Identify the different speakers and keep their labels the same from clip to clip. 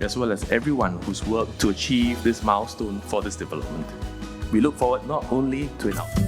Speaker 1: as well as everyone who's worked to achieve this milestone for this development. We look forward not only to an outcome.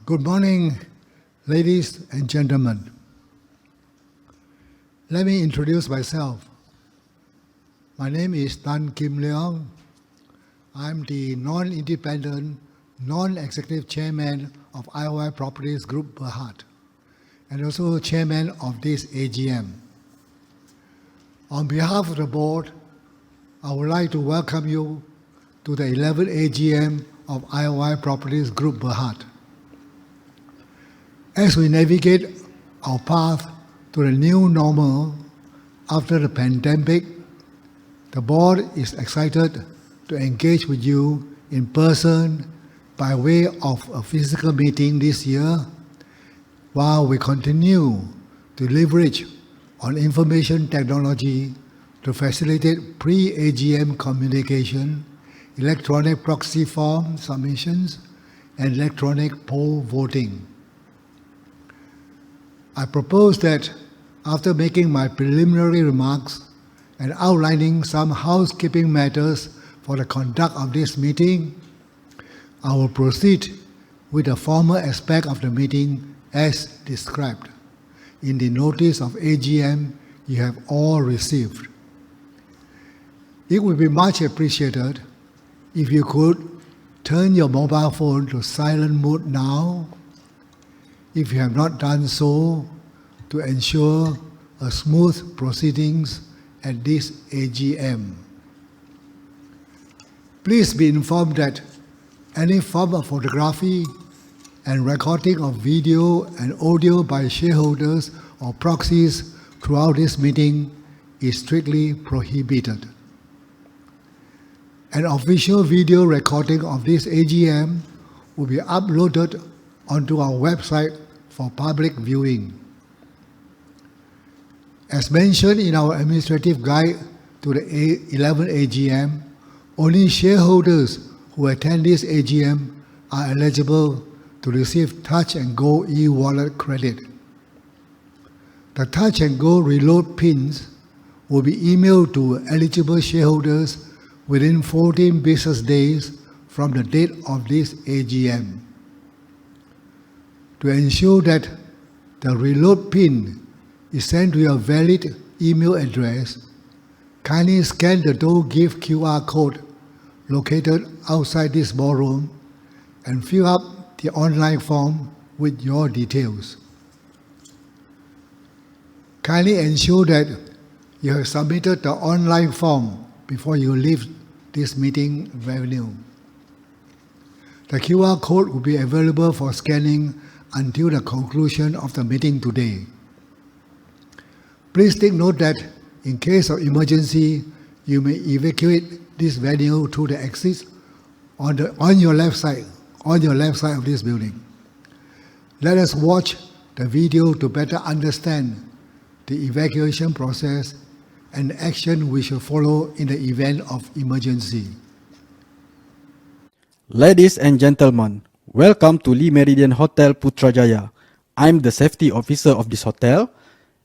Speaker 2: Good morning, ladies and gentlemen. Let me introduce myself. My name is Tan Kim Leong. I'm the non-independent, non-executive chairman of IOI Properties Group Berhad, and also chairman of this AGM. On behalf of the board, I would like to welcome you to the 11th AGM of IOI Properties Group Berhad. As we navigate our path to the new normal after the pandemic, the board is excited to engage with you in person by way of a physical meeting this year, while we continue to leverage on information technology to facilitate pre-AGM communication, electronic proxy form submissions, and electronic poll voting. I propose that after making my preliminary remarks and outlining some housekeeping matters for the conduct of this meeting, I will proceed with the formal aspect of the meeting as described in the notice of AGM you have all received. It would be much appreciated if you could turn your mobile phone to silent mode now, if you have not done so, to ensure a smooth proceedings at this AGM. Please be informed that any form of photography and recording of video and audio by shareholders or proxies throughout this meeting is strictly prohibited. An official video recording of this AGM will be uploaded onto our website for public viewing. As mentioned in our administrative guide to the 11 AGM, only shareholders who attend this AGM are eligible to receive Touch and Go e-wallet credit. The Touch and Go reload pins will be emailed to eligible shareholders within 14 business days from the date of this AGM. To ensure that the reload pin is sent to your valid email address, kindly scan the DoGift QR code located outside this ballroom and fill up the online form with your details. Kindly ensure that you have submitted the online form before you leave this meeting venue. The QR code will be available for scanning until the conclusion of the meeting today. Please take note that in case of emergency, you may evacuate this venue through the exits on your left side of this building. Let us watch the video to better understand the evacuation process and action we should follow in the event of emergency.
Speaker 3: Ladies and gentlemen, welcome to Le Méridien Hotel Putrajaya. I'm the safety officer of this hotel,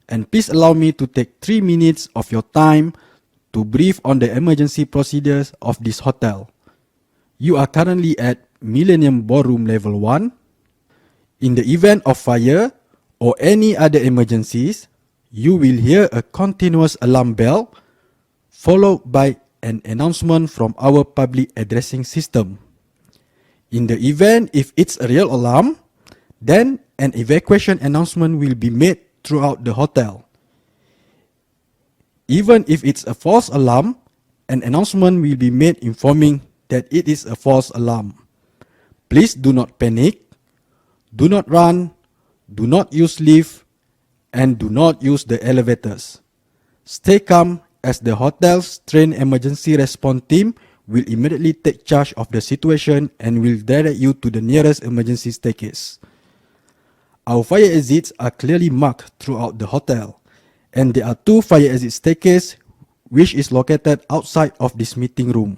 Speaker 3: and please allow me to take 3 minutes of your time to brief on the emergency procedures of this hotel. You are currently at Millennium Ballroom Level 1. In the event of fire or any other emergencies, you will hear a continuous alarm bell followed by an announcement from our public addressing system. In the event if it's a real alarm, then an evacuation announcement will be made throughout the hotel. Even if it's a false alarm, an announcement will be made informing that it is a false alarm. Please do not panic, do not run, do not use lift, and do not use the elevators. Stay calm as the hotel's trained emergency response team will immediately take charge of the situation and will direct you to the nearest emergency staircase. Our fire exits are clearly marked throughout the hotel, and there are 2 fire exit staircases which is located outside of this meeting room.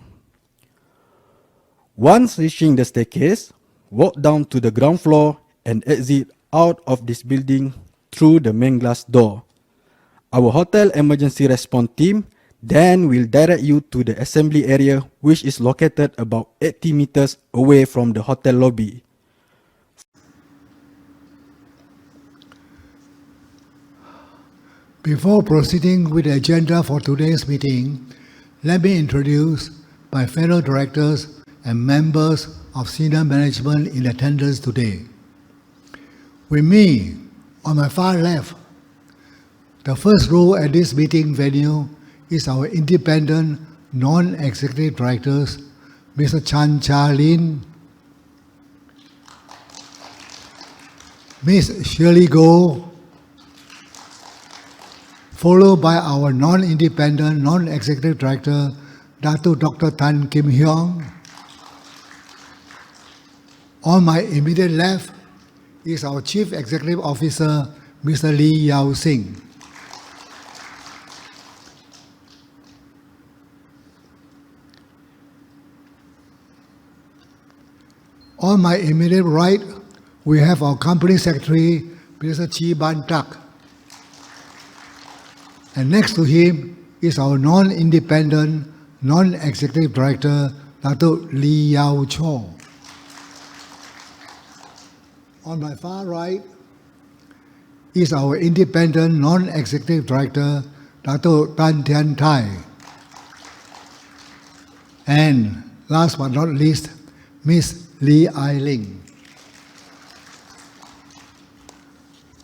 Speaker 3: Once reaching the staircase, walk down to the ground floor and exit out of this building through the main glass door. Our hotel emergency response team then will direct you to the assembly area, which is located about 80 meters away from the hotel lobby.
Speaker 2: Before proceeding with the agenda for today's meeting, let me introduce my fellow directors and members of senior management in attendance today. With me, on my far left, the first row at this meeting venue is our independent non-executive directors, Mr. Chan Cha Lin, Ms. Shirley Goh, followed by our non-independent non-executive director, Dr. Tan Kim Hyong. On my immediate left is our Chief Executive Officer, Mr. Lee Yao Sing. On my immediate right, we have our Company Secretary, Mr. Chi Ban Tak. And next to him is our non-independent, non-executive director, Dr. Lee Yao Cho. On my far right is our independent, non-executive director, Dr. Tan Tian Tai. And last but not least, Ms. Lee Ai Ling.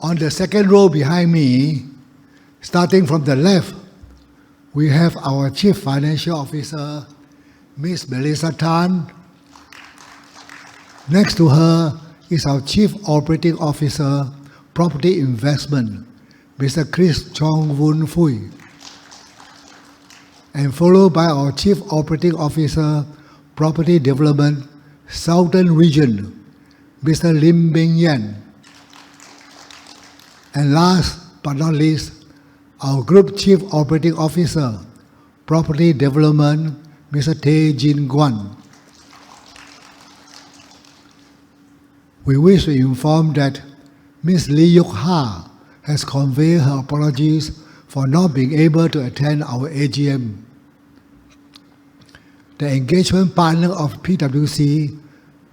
Speaker 2: On the second row behind me, starting from the left, we have our Chief Financial Officer, Ms. Melissa Tan. Next to her is our Chief Operating Officer, Property Investment, Mr. Chris Chong Woon Fui. And followed by our Chief Operating Officer, Property Development, Southern Region, Mr. Lim Beng Yan. And last but not least, our Group Chief Operating Officer, Property Development, Mr. Tae Jin Guan. We wish to inform that Ms. Lee Yuk Ha has conveyed her apologies for not being able to attend our AGM. The engagement partner of PwC,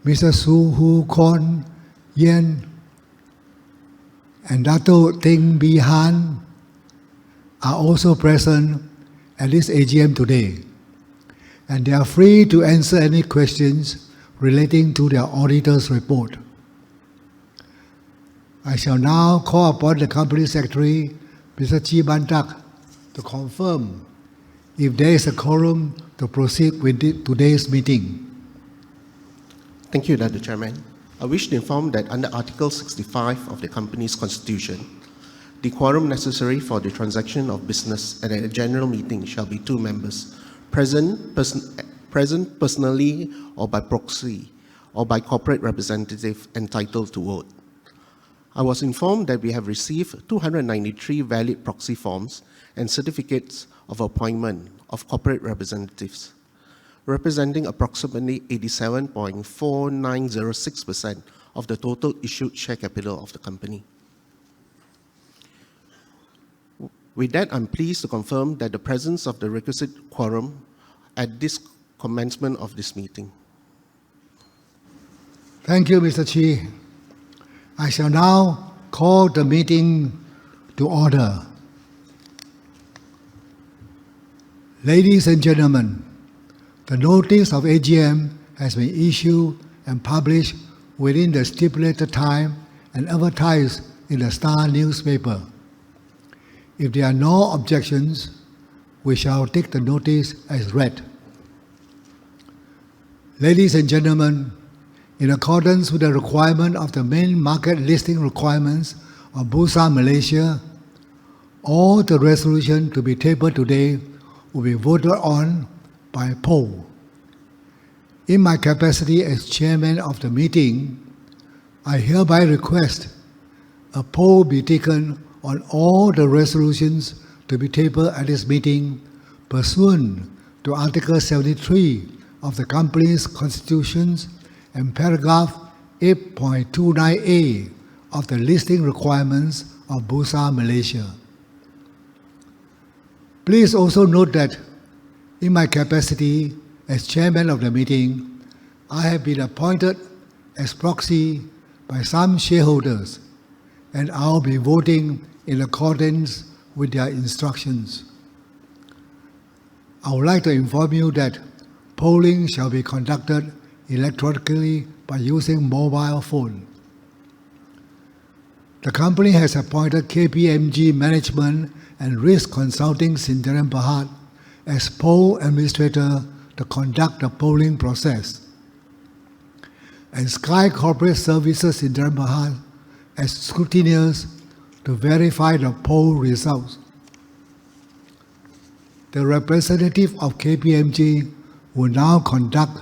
Speaker 2: Mr. Su Hu Kon Yen, and Dato Ting Bi Han are also present at this AGM today, and they are free to answer any questions relating to their auditor's report. I shall now call upon the Company Secretary, Mr. Chi Ban Tak, to confirm if there is a quorum to proceed with today's meeting.
Speaker 4: Thank you, Dr. Chairman. I wish to inform that under Article 65 of the company's constitution, the quorum necessary for the transaction of business at a general meeting shall be 2 members, present personally or by proxy, or by corporate representative entitled to vote. I was informed that we have received 293 valid proxy forms and certificates of appointment of corporate representatives, representing approximately 87.4906% of the total issued share capital of the company. With that, I'm pleased to confirm that the presence of the requisite quorum at this commencement of this meeting.
Speaker 2: Thank you, Mr. Chi. I shall now call the meeting to order. Ladies and gentlemen, the notice of AGM has been issued and published within the stipulated time and advertised in the Star newspaper. If there are no objections, we shall take the notice as read. Ladies and gentlemen, in accordance with the requirement of the main market listing requirements of Bursa Malaysia, all the resolutions to be tabled today will be voted on by poll. In my capacity as chairman of the meeting, I hereby request a poll be taken on all the resolutions to be tabled at this meeting pursuant to Article 73 of the company's constitutions and paragraph 8.29a of the listing requirements of Bursa Malaysia. Please also note that in my capacity as chairman of the meeting, I have been appointed as proxy by some shareholders, and I'll be voting in accordance with their instructions. I would like to inform you that polling shall be conducted electronically by using mobile phone. The company has appointed KPMG Management and Risk Consulting Sdn Berhad as poll administrator to conduct the polling process, and Sky Corporate Services Sdn Berhad as scrutineers to verify the poll results. The representative of KPMG will now conduct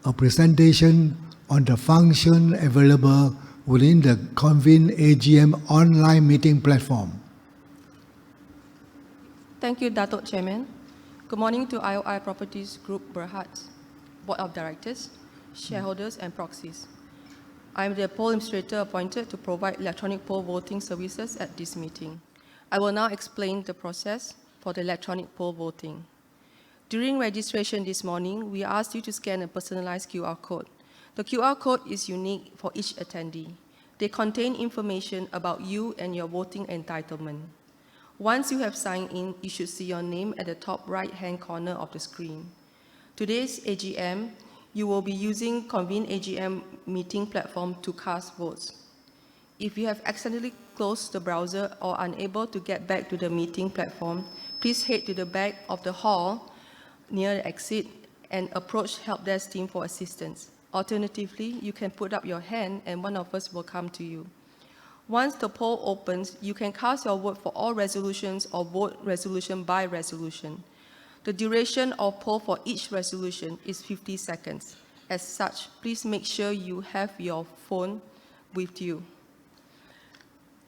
Speaker 2: a presentation on the function available within the Convene AGM online meeting platform.
Speaker 5: Thank you, Dato' Chairman. Good morning to IOI Properties Group Berhad, Board of Directors, shareholders and proxies. I am the poll administrator appointed to provide electronic poll voting services at this meeting. I will now explain the process for the electronic poll voting. During registration this morning, we asked you to scan a personalized QR code. The QR code is unique for each attendee. They contain information about you and your voting entitlement. Once you have signed in, you should see your name at the top right-hand corner of the screen. Today's AGM, you will be using Convene AGM meeting platform to cast votes. If you have accidentally closed the browser or unable to get back to the meeting platform, please head to the back of the hall near the exit and approach help desk team for assistance. Alternatively, you can put up your hand and one of us will come to you. Once the poll opens, you can cast your vote for all resolutions or vote resolution by resolution. The duration of poll for each resolution is 50 seconds. As such, please make sure you have your phone with you.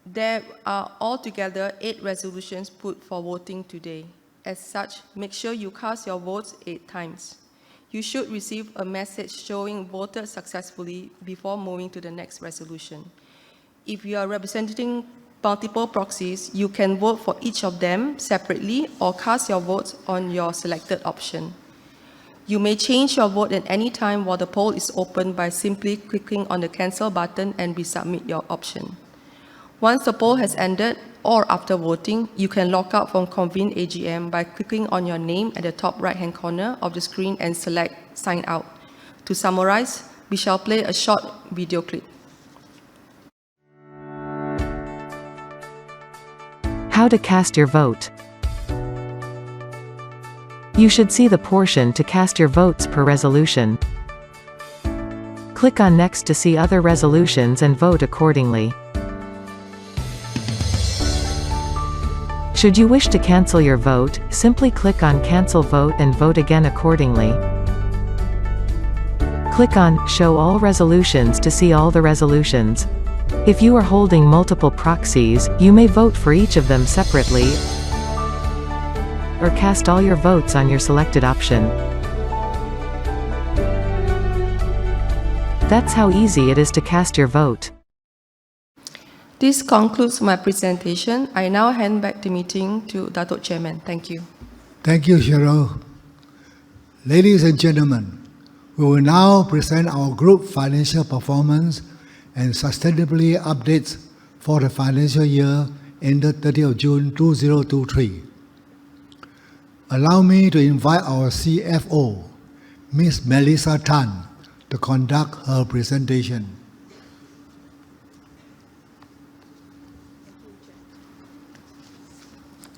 Speaker 5: There are altogether 8 resolutions put for voting today. As such, make sure you cast your votes 8 times. You should receive a message showing voted successfully before moving to the next resolution. If you are representing multiple proxies, you can vote for each of them separately or cast your votes on your selected option. You may change your vote at any time while the poll is open by simply clicking on the cancel button and resubmit your option. Once the poll has ended or after voting, you can log out from Convene AGM by clicking on your name at the top right-hand corner of the screen and select Sign Out. To summarize, we shall play a short video clip.
Speaker 6: How to cast your vote. You should see the portion to cast your votes per resolution. Click on Next to see other resolutions and vote accordingly. Should you wish to cancel your vote, simply click on Cancel Vote and vote again accordingly. Click on Show All Resolutions to see all the resolutions. If you are holding multiple proxies, you may vote for each of them separately or cast all your votes on your selected option. That's how easy it is to cast your vote.
Speaker 5: This concludes my presentation. I now hand back the meeting to Datuk Chairman. Thank you.
Speaker 2: Thank you, Cheryl. Ladies and gentlemen, we will now present our group financial performance and sustainability updates for the financial year ended 30th of June 2023. Allow me to invite our CFO, Ms. Melissa Tan, to conduct her presentation.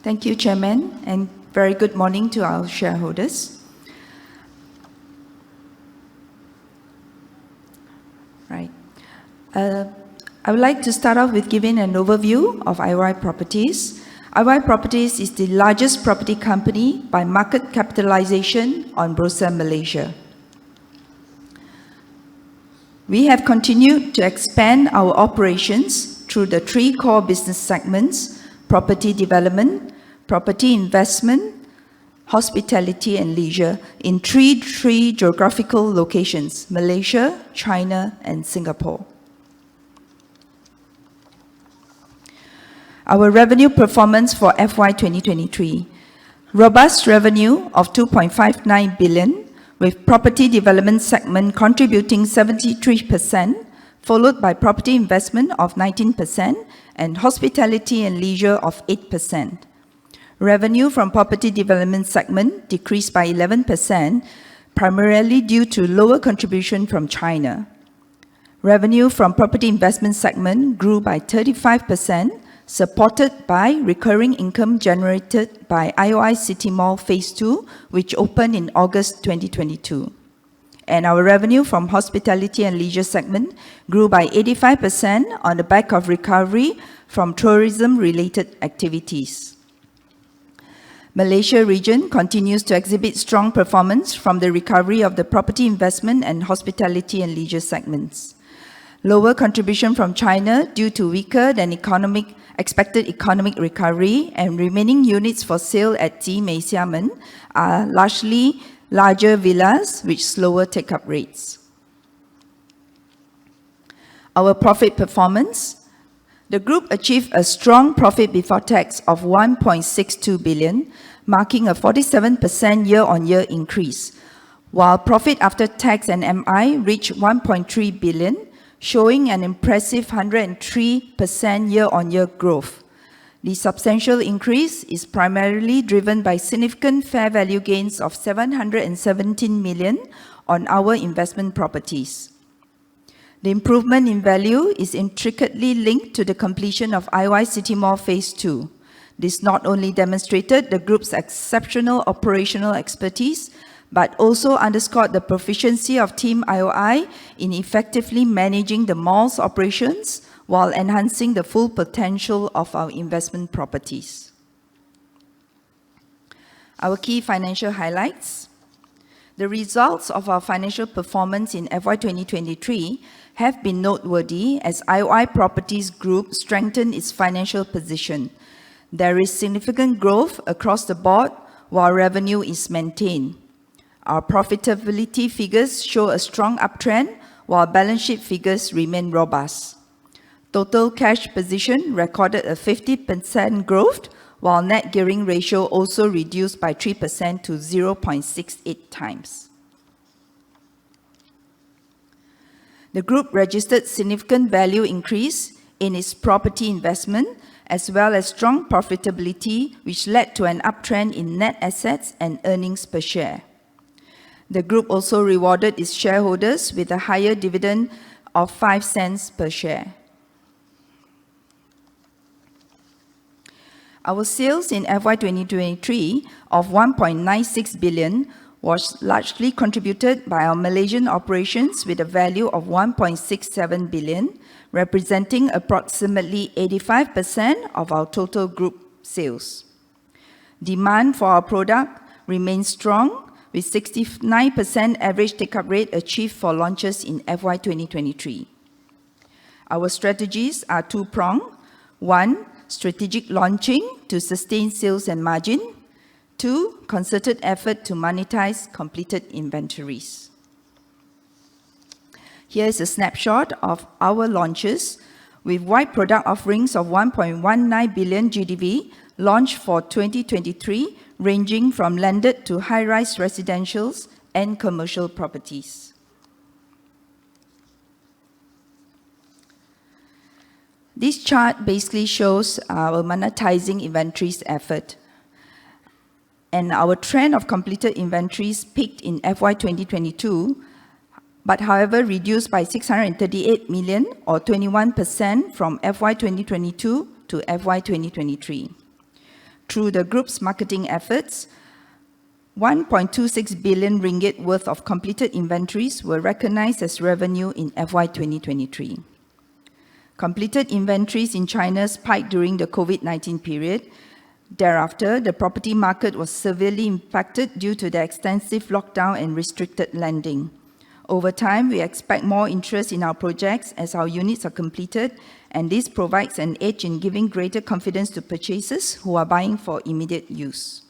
Speaker 7: Thank you, Chairman, and very good morning to our shareholders. Right. I would like to start off with giving an overview of IOI Properties. IOI Properties is the largest property company by market capitalization on Bursa Malaysia. We have continued to expand our operations through the 3 core business segments: property development, property investment, hospitality and leisure in three geographical locations: Malaysia, China, and Singapore. Our revenue performance for FY 2023. Robust revenue of 2.59 billion, with property development segment contributing 73%, followed by property investment of 19% and hospitality and leisure of 8%. Revenue from property development segment decreased by 11%, primarily due to lower contribution from China. Revenue from property investment segment grew by 35%, supported by recurring income generated by IOI City Mall Phase 2, which opened in August 2022. And our revenue from hospitality and leisure segment grew by 85% on the back of recovery from tourism-related activities. Malaysia region continues to exhibit strong performance from the recovery of the property investment and hospitality and leisure segments. Lower contribution from China due to weaker than expected economic recovery, and remaining units for sale at Mei Xiamen are largely larger villas with slower take-up rates. Our profit performance. The group achieved a strong profit before tax of 1.62 billion, marking a 47% year-on-year increase, while profit after tax and MI reached 1.3 billion, showing an impressive 103% year-on-year growth. The substantial increase is primarily driven by significant fair value gains of 717 million on our investment properties. The improvement in value is intricately linked to the completion of IOI City Mall Phase 2. This not only demonstrated the group's exceptional operational expertise, but also underscored the proficiency of Team IOI in effectively managing the mall's operations while enhancing the full potential of our investment properties. Our key financial highlights. The results of our financial performance in FY 2023 have been noteworthy as IOI Properties Group strengthened its financial position. There is significant growth across the board while revenue is maintained. Our profitability figures show a strong uptrend while balance sheet figures remain robust. Total cash position recorded a 50% growth, while net gearing ratio also reduced by 3% to 0.68 times. The group registered significant value increase in its property investment, as well as strong profitability, which led to an uptrend in net assets and earnings per share. The group also rewarded its shareholders with a higher dividend of 5 cents per share. Our sales in FY 2023 of 1.96 billion was largely contributed by our Malaysian operations with a value of 1.67 billion, representing approximately 85% of our total group sales. Demand for our product remains strong, with 69% average take-up rate achieved for launches in FY 2023. Our strategies are two-pronged. One, strategic launching to sustain sales and margin. Two, concerted effort to monetize completed inventories. Here is a snapshot of our launches with wide product offerings of 1.19 billion GDV launched for 2023, ranging from landed to high-rise residentials and commercial properties. This chart basically shows our monetizing inventories effort. And our trend of completed inventories peaked in FY 2022, but however reduced by 638 million or 21% from FY 2022 to FY 2023. Through the group's marketing efforts, 1.26 billion ringgit worth of completed inventories were recognized as revenue in FY 2023. Completed inventories in China spiked during the COVID-19 period. Thereafter, the property market was severely impacted due to the extensive lockdown and restricted lending. Over time, we expect more interest in our projects as our units are completed, and this provides an edge in giving greater confidence to purchasers who are buying for immediate use.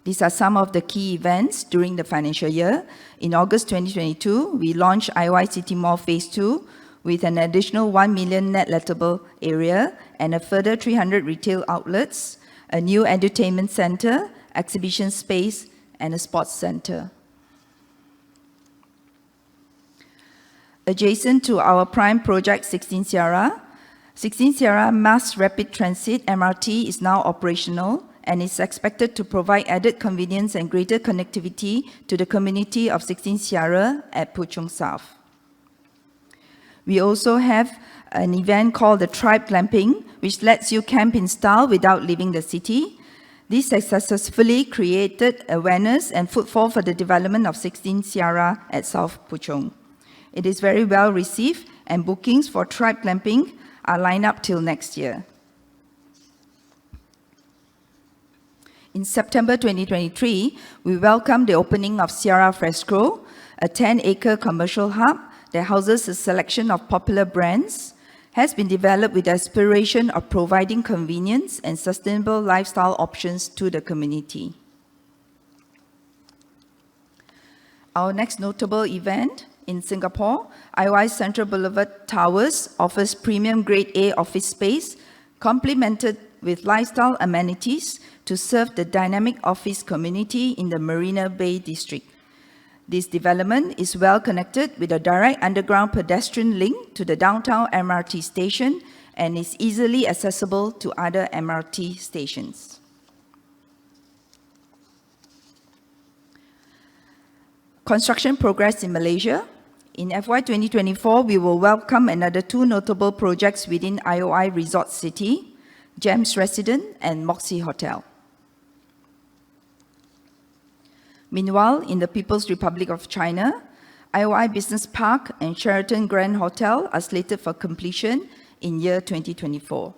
Speaker 7: These are some of the key events during the financial year. In August 2022, we launched IOI City Mall Phase 2 with an additional 1 million net lettable area and a further 300 retail outlets, a new entertainment center, exhibition space, and a sports center. Adjacent to our prime project 16 Sierra Mass Rapid Transit MRT is now operational and is expected to provide added convenience and greater connectivity to the community of 16 Sierra at Puchong South. We also have an event called the Tribe Glamping, which lets you camp in style without leaving the city. This has successfully created awareness and footfall for the development of 16 Sierra at South Puchong. It is very well received, and bookings for Tribe Glamping are lined up till next year. In September 2023, we welcomed the opening of Sierra Fresco, a 10-acre commercial hub that houses a selection of popular brands, has been developed with the aspiration of providing convenience and sustainable lifestyle options to the community. Our next notable event in Singapore, IOI Central Boulevard Towers offers premium Grade A office space, complemented with lifestyle amenities to serve the dynamic office community in the Marina Bay district. This development is well connected with a direct underground pedestrian link to the downtown MRT station and is easily accessible to other MRT stations. Construction progress in Malaysia. In FY 2024, we will welcome another two notable projects within IOI Resort City, GEMS Resident and Moxie Hotel. Meanwhile, in the People's Republic of China, IOI Business Park and Sheraton Grand Hotel are slated for completion in year 2024.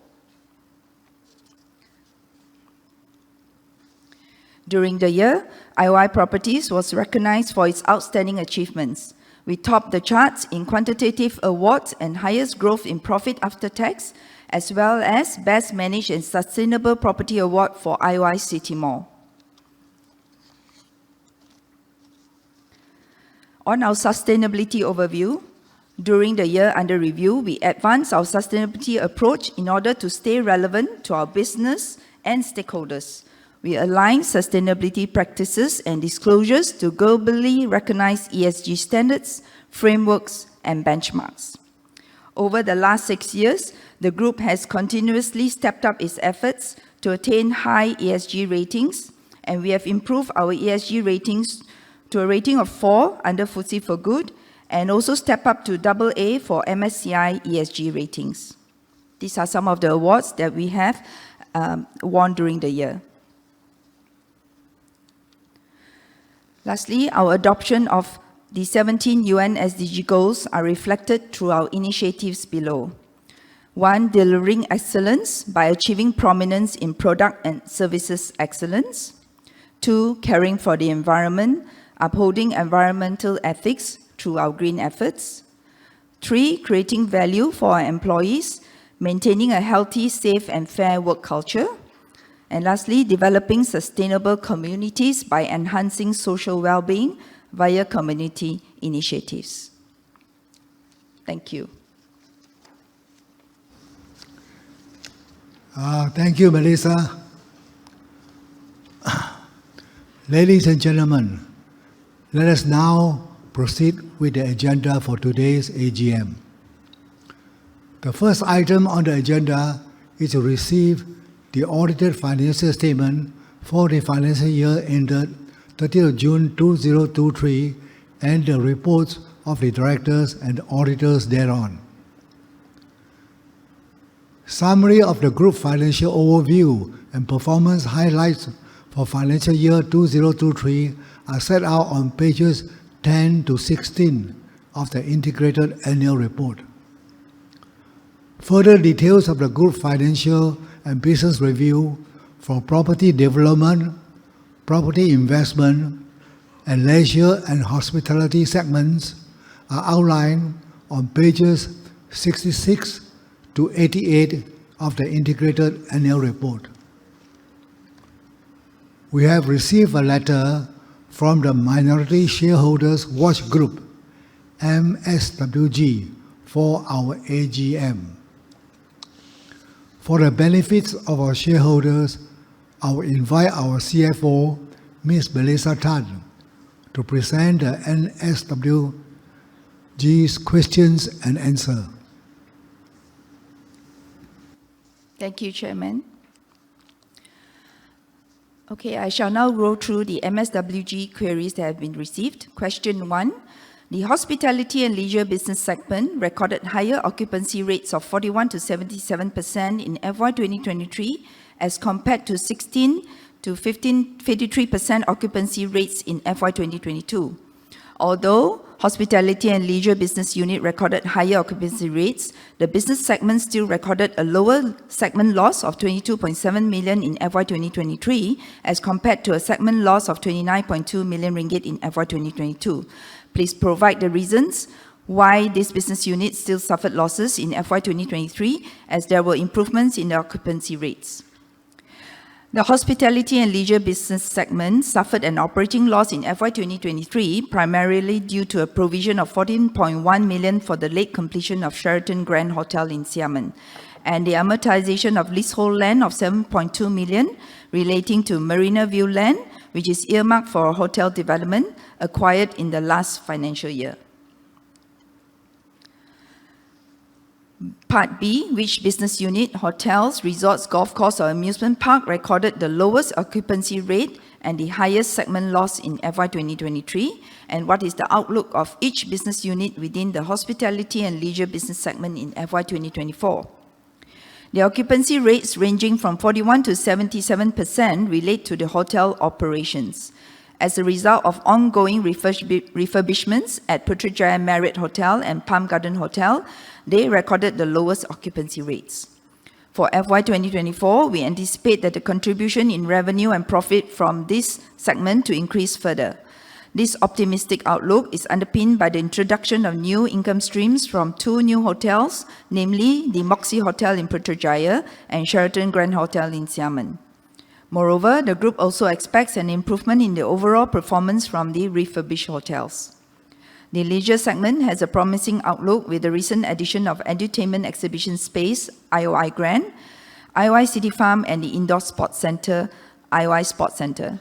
Speaker 7: During the year, IOI Properties was recognized for its outstanding achievements. We topped the charts in quantitative awards and highest growth in profit after tax, as well as Best Managed and Sustainable Property Award for IOI City Mall. On our sustainability overview, during the year under review, we advanced our sustainability approach in order to stay relevant to our business and stakeholders. We align sustainability practices and disclosures to globally recognized ESG standards, frameworks, and benchmarks. Over the last 6 years, the group has continuously stepped up its efforts to attain high ESG ratings, and we have improved our ESG ratings to a rating of 4 under FTSE4Good, and also step up to AA for MSCI ESG ratings. These are some of the awards that we have won during the year. Lastly, our adoption of the 17 UN SDG goals are reflected through our initiatives below. 1. Delivering excellence by achieving prominence in product and services excellence. 2. Caring for the environment, upholding environmental ethics through our green efforts. 3. Creating value for our employees, maintaining a healthy, safe, and fair work culture. And lastly, developing sustainable communities by enhancing social well-being via community initiatives. Thank you.
Speaker 2: Thank you, Melissa. Ladies and gentlemen, let us now proceed with the agenda for today's AGM. The first item on the agenda is to receive the audited financial statement for the financial year ended 30th June 2023 and the reports of the directors and auditors thereon. Summary of the group financial overview and performance highlights for financial year 2023 are set out on pages 10 to 16 of the integrated annual report. Further details of the group financial and business review for property development, property investment, and leisure and hospitality segments are outlined on pages 66 to 88 of the integrated annual report. We have received a letter from the Minority Shareholders Watch Group, MSWG, for our AGM. For the benefits of our shareholders, I will invite our CFO, Ms. Melissa Tan, to present the NSWG's questions and answer.
Speaker 7: Thank you, Chairman. Okay, I shall now go through the MSWG queries that have been received. Question 1. The hospitality and leisure business segment recorded higher occupancy rates of 41 to 77% in FY 2023 as compared to 16 to 53% occupancy rates in FY 2022. Although hospitality and leisure business unit recorded higher occupancy rates, the business segment still recorded a lower segment loss of 22.7 million in FY 2023 as compared to a segment loss of 29.2 million ringgit in FY 2022. Please provide the reasons why this business unit still suffered losses in FY 2023 as there were improvements in the occupancy rates. The hospitality and leisure business segment suffered an operating loss in FY 2023 primarily due to a provision of 14.1 million for the late completion of Sheraton Grand Hotel in Xiamen and the amortization of leasehold land of 7.2 million relating to Marina View land, which is earmarked for hotel development acquired in the last financial year. Part B, which business unit, hotels, resorts, golf course or amusement park recorded the lowest occupancy rate and the highest segment loss in FY 2023, and what is the outlook of each business unit within the hospitality and leisure business segment in FY 2024. The occupancy rates ranging from 41 to 77% relate to the hotel operations. As a result of ongoing refurbishments at Putrajaya Marriott Hotel and Palm Garden Hotel, they recorded the lowest occupancy rates. For FY 2024, we anticipate that the contribution in revenue and profit from this segment to increase further. This optimistic outlook is underpinned by the introduction of new income streams from 2 new hotels, namely the Moxie Hotel in Putrajaya and Sheraton Grand Hotel in Xiamen. Moreover, the group also expects an improvement in the overall performance from the refurbished hotels. The leisure segment has a promising outlook with the recent addition of Edutainment Exhibition Space, IOI Grand, IOI City Farm and the Indoor Sports Centre, IOI Sports Centre.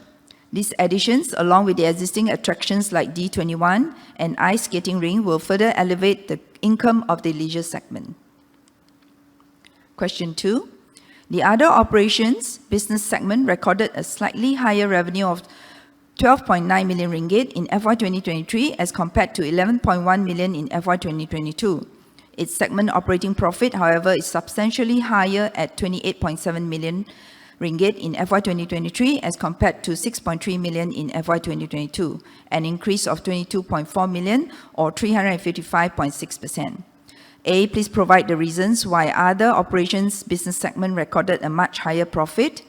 Speaker 7: These additions, along with the existing attractions like D21 and ice skating ring, will further elevate the income of the leisure segment. Question 2. The other operations business segment recorded a slightly higher revenue of 12.9 million ringgit in FY 2023 as compared to 11.1 million in FY 2022. Its segment operating profit, however, is substantially higher at 28.7 million ringgit in FY 2023 as compared to 6.3 million in FY 2022, an increase of 22.4 million or 355.6%. A, please provide the reasons why other operations business segment recorded a much higher profit.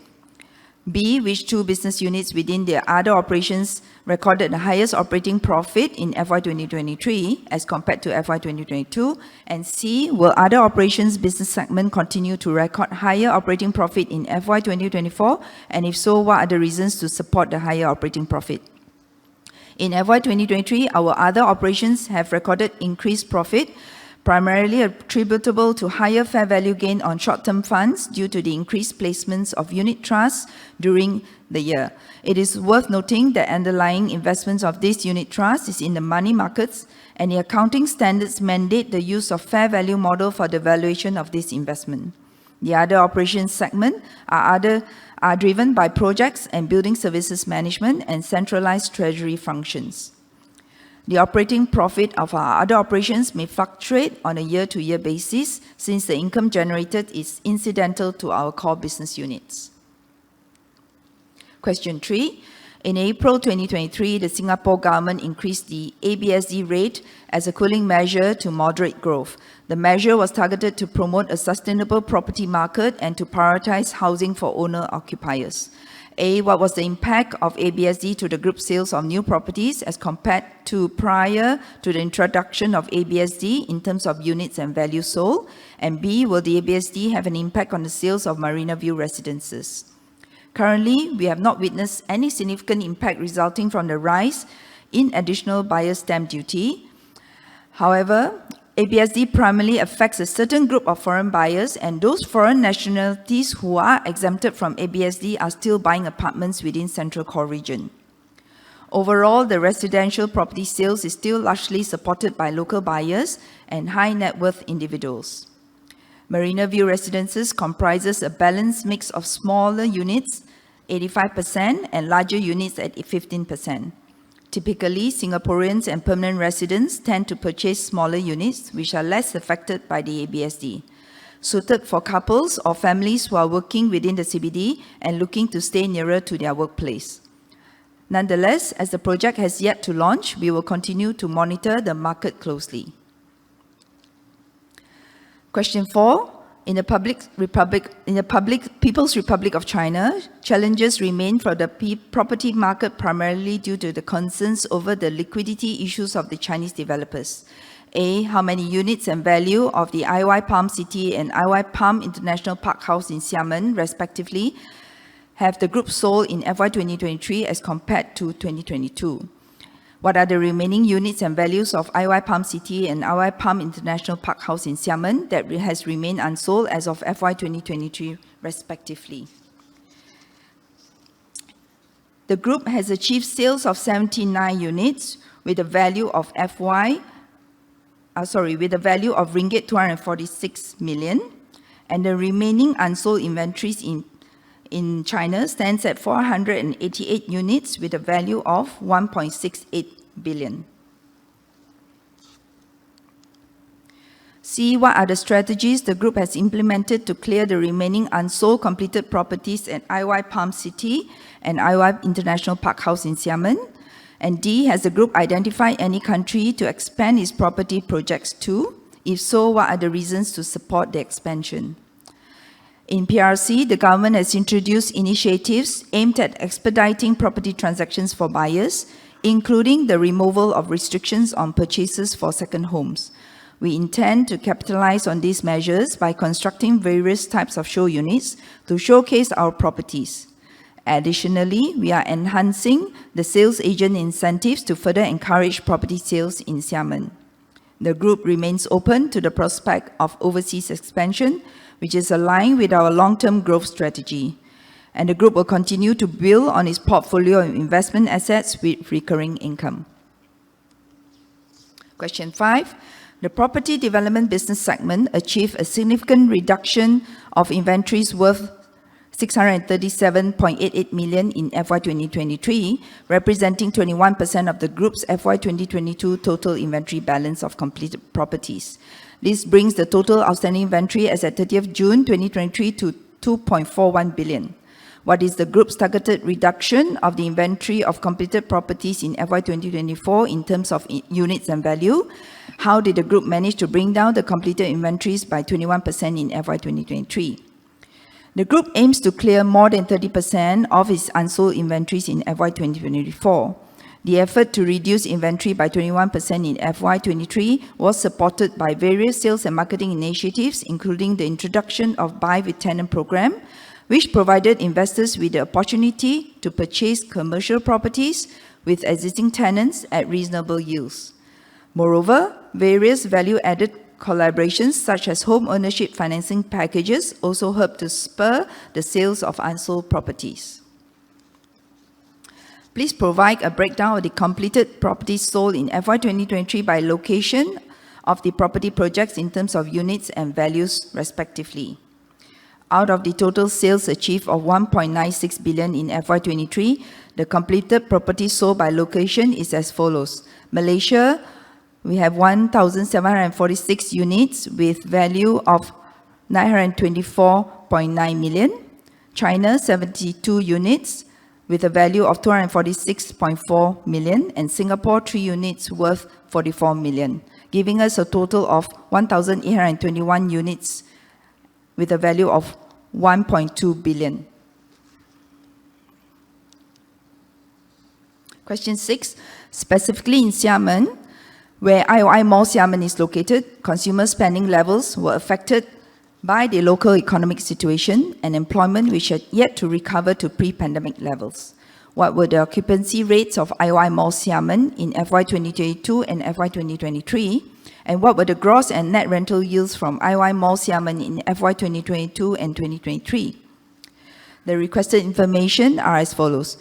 Speaker 7: B, which 2 business units within the other operations recorded the highest operating profit in FY 2023 as compared to FY 2022. And C, will other operations business segment continue to record higher operating profit in FY 2024? And if so, what are the reasons to support the higher operating profit? In FY 2023, our other operations have recorded increased profit, primarily attributable to higher fair value gain on short-term funds due to the increased placements of unit trusts during the year. It is worth noting that underlying investments of this unit trust is in the money markets, and the accounting standards mandate the use of fair value model for the valuation of this investment. The other operations segment are driven by projects and building services management and centralized treasury functions. The operating profit of our other operations may fluctuate on a year-to-year basis since the income generated is incidental to our core business units. Question 3. In April 2023, the Singapore government increased the ABSD rate as a cooling measure to moderate growth. The measure was targeted to promote a sustainable property market and to prioritize housing for owner-occupiers. A, what was the impact of ABSD to the group sales of new properties as compared to prior to the introduction of ABSD in terms of units and value sold? And B, will the ABSD have an impact on the sales of Marina View residences? Currently, we have not witnessed any significant impact resulting from the rise in additional buyer stamp duty. However, ABSD primarily affects a certain group of foreign buyers, and those foreign nationalities who are exempted from ABSD are still buying apartments within Central Core region. Overall, the residential property sales is still largely supported by local buyers and high net worth individuals. Marina View Residences comprises a balanced mix of smaller units, 85%, and larger units at 15%. Typically, Singaporeans and permanent residents tend to purchase smaller units, which are less affected by the ABSD, suited for couples or families who are working within the CBD and looking to stay nearer to their workplace. Nonetheless, as the project has yet to launch, we will continue to monitor the market closely. Question 4. In the People's Republic of China, challenges remain for the property market primarily due to the concerns over the liquidity issues of the Chinese developers. A, how many units and value of the IOI Palm City and IOI Palm International Park House in Xiamen, respectively, have the group sold in FY 2023 as compared to 2022? What are the remaining units and values of IOI Palm City and IOI Palm International Park House in Xiamen that has remained unsold as of FY 2023, respectively? The group has achieved sales of 79 units with a value of ringgit 246 million, and the remaining unsold inventories in China stands at 488 units with a value of 1.68 billion. C, what are the strategies the group has implemented to clear the remaining unsold completed properties at IOI Palm City and IOI International Park House in Xiamen? And D, has the group identified any country to expand its property projects to? If so, what are the reasons to support the expansion? In PRC, the government has introduced initiatives aimed at expediting property transactions for buyers, including the removal of restrictions on purchases for second homes. We intend to capitalize on these measures by constructing various types of show units to showcase our properties. Additionally, we are enhancing the sales agent incentives to further encourage property sales in Xiamen. The group remains open to the prospect of overseas expansion, which is aligned with our long-term growth strategy. And the group will continue to build on its portfolio of investment assets with recurring income. Question 5. The property development business segment achieved a significant reduction of inventories worth 637.88 million in FY 2023, representing 21% of the group's FY 2022 total inventory balance of completed properties. This brings the total outstanding inventory as at 30th June 2023 to 2.41 billion. What is the group's targeted reduction of the inventory of completed properties in FY 2024 in terms of units and value? How did the group manage to bring down the completed inventories by 21% in FY 2023? The group aims to clear more than 30% of its unsold inventories in FY 2024. The effort to reduce inventory by 21% in FY 2023 was supported by various sales and marketing initiatives, including the introduction of Buy with Tenant program, which provided investors with the opportunity to purchase commercial properties with existing tenants at reasonable yields. Moreover, various value-added collaborations such as home ownership financing packages also helped to spur the sales of unsold properties. Please provide a breakdown of the completed properties sold in FY 2023 by location of the property projects in terms of units and values respectively. Out of the total sales achieved of 1.96 billion in FY 23, the completed properties sold by location is as follows. Malaysia, we have 1,746 units with value of 924.9 million. China, 72 units with a value of 246.4 million. And Singapore, 3 units worth 44 million, giving us a total of 1,821 units with a value of 1.2 billion. Question 6. Specifically in Xiamen, where IOI Mall Xiamen is located, consumer spending levels were affected by the local economic situation and employment which had yet to recover to pre-pandemic levels. What were the occupancy rates of IOI Mall Xiamen in FY 2022 and FY 2023? And what were the gross and net rental yields from IOI Mall Xiamen in FY 2022 and 2023? The requested information are as follows.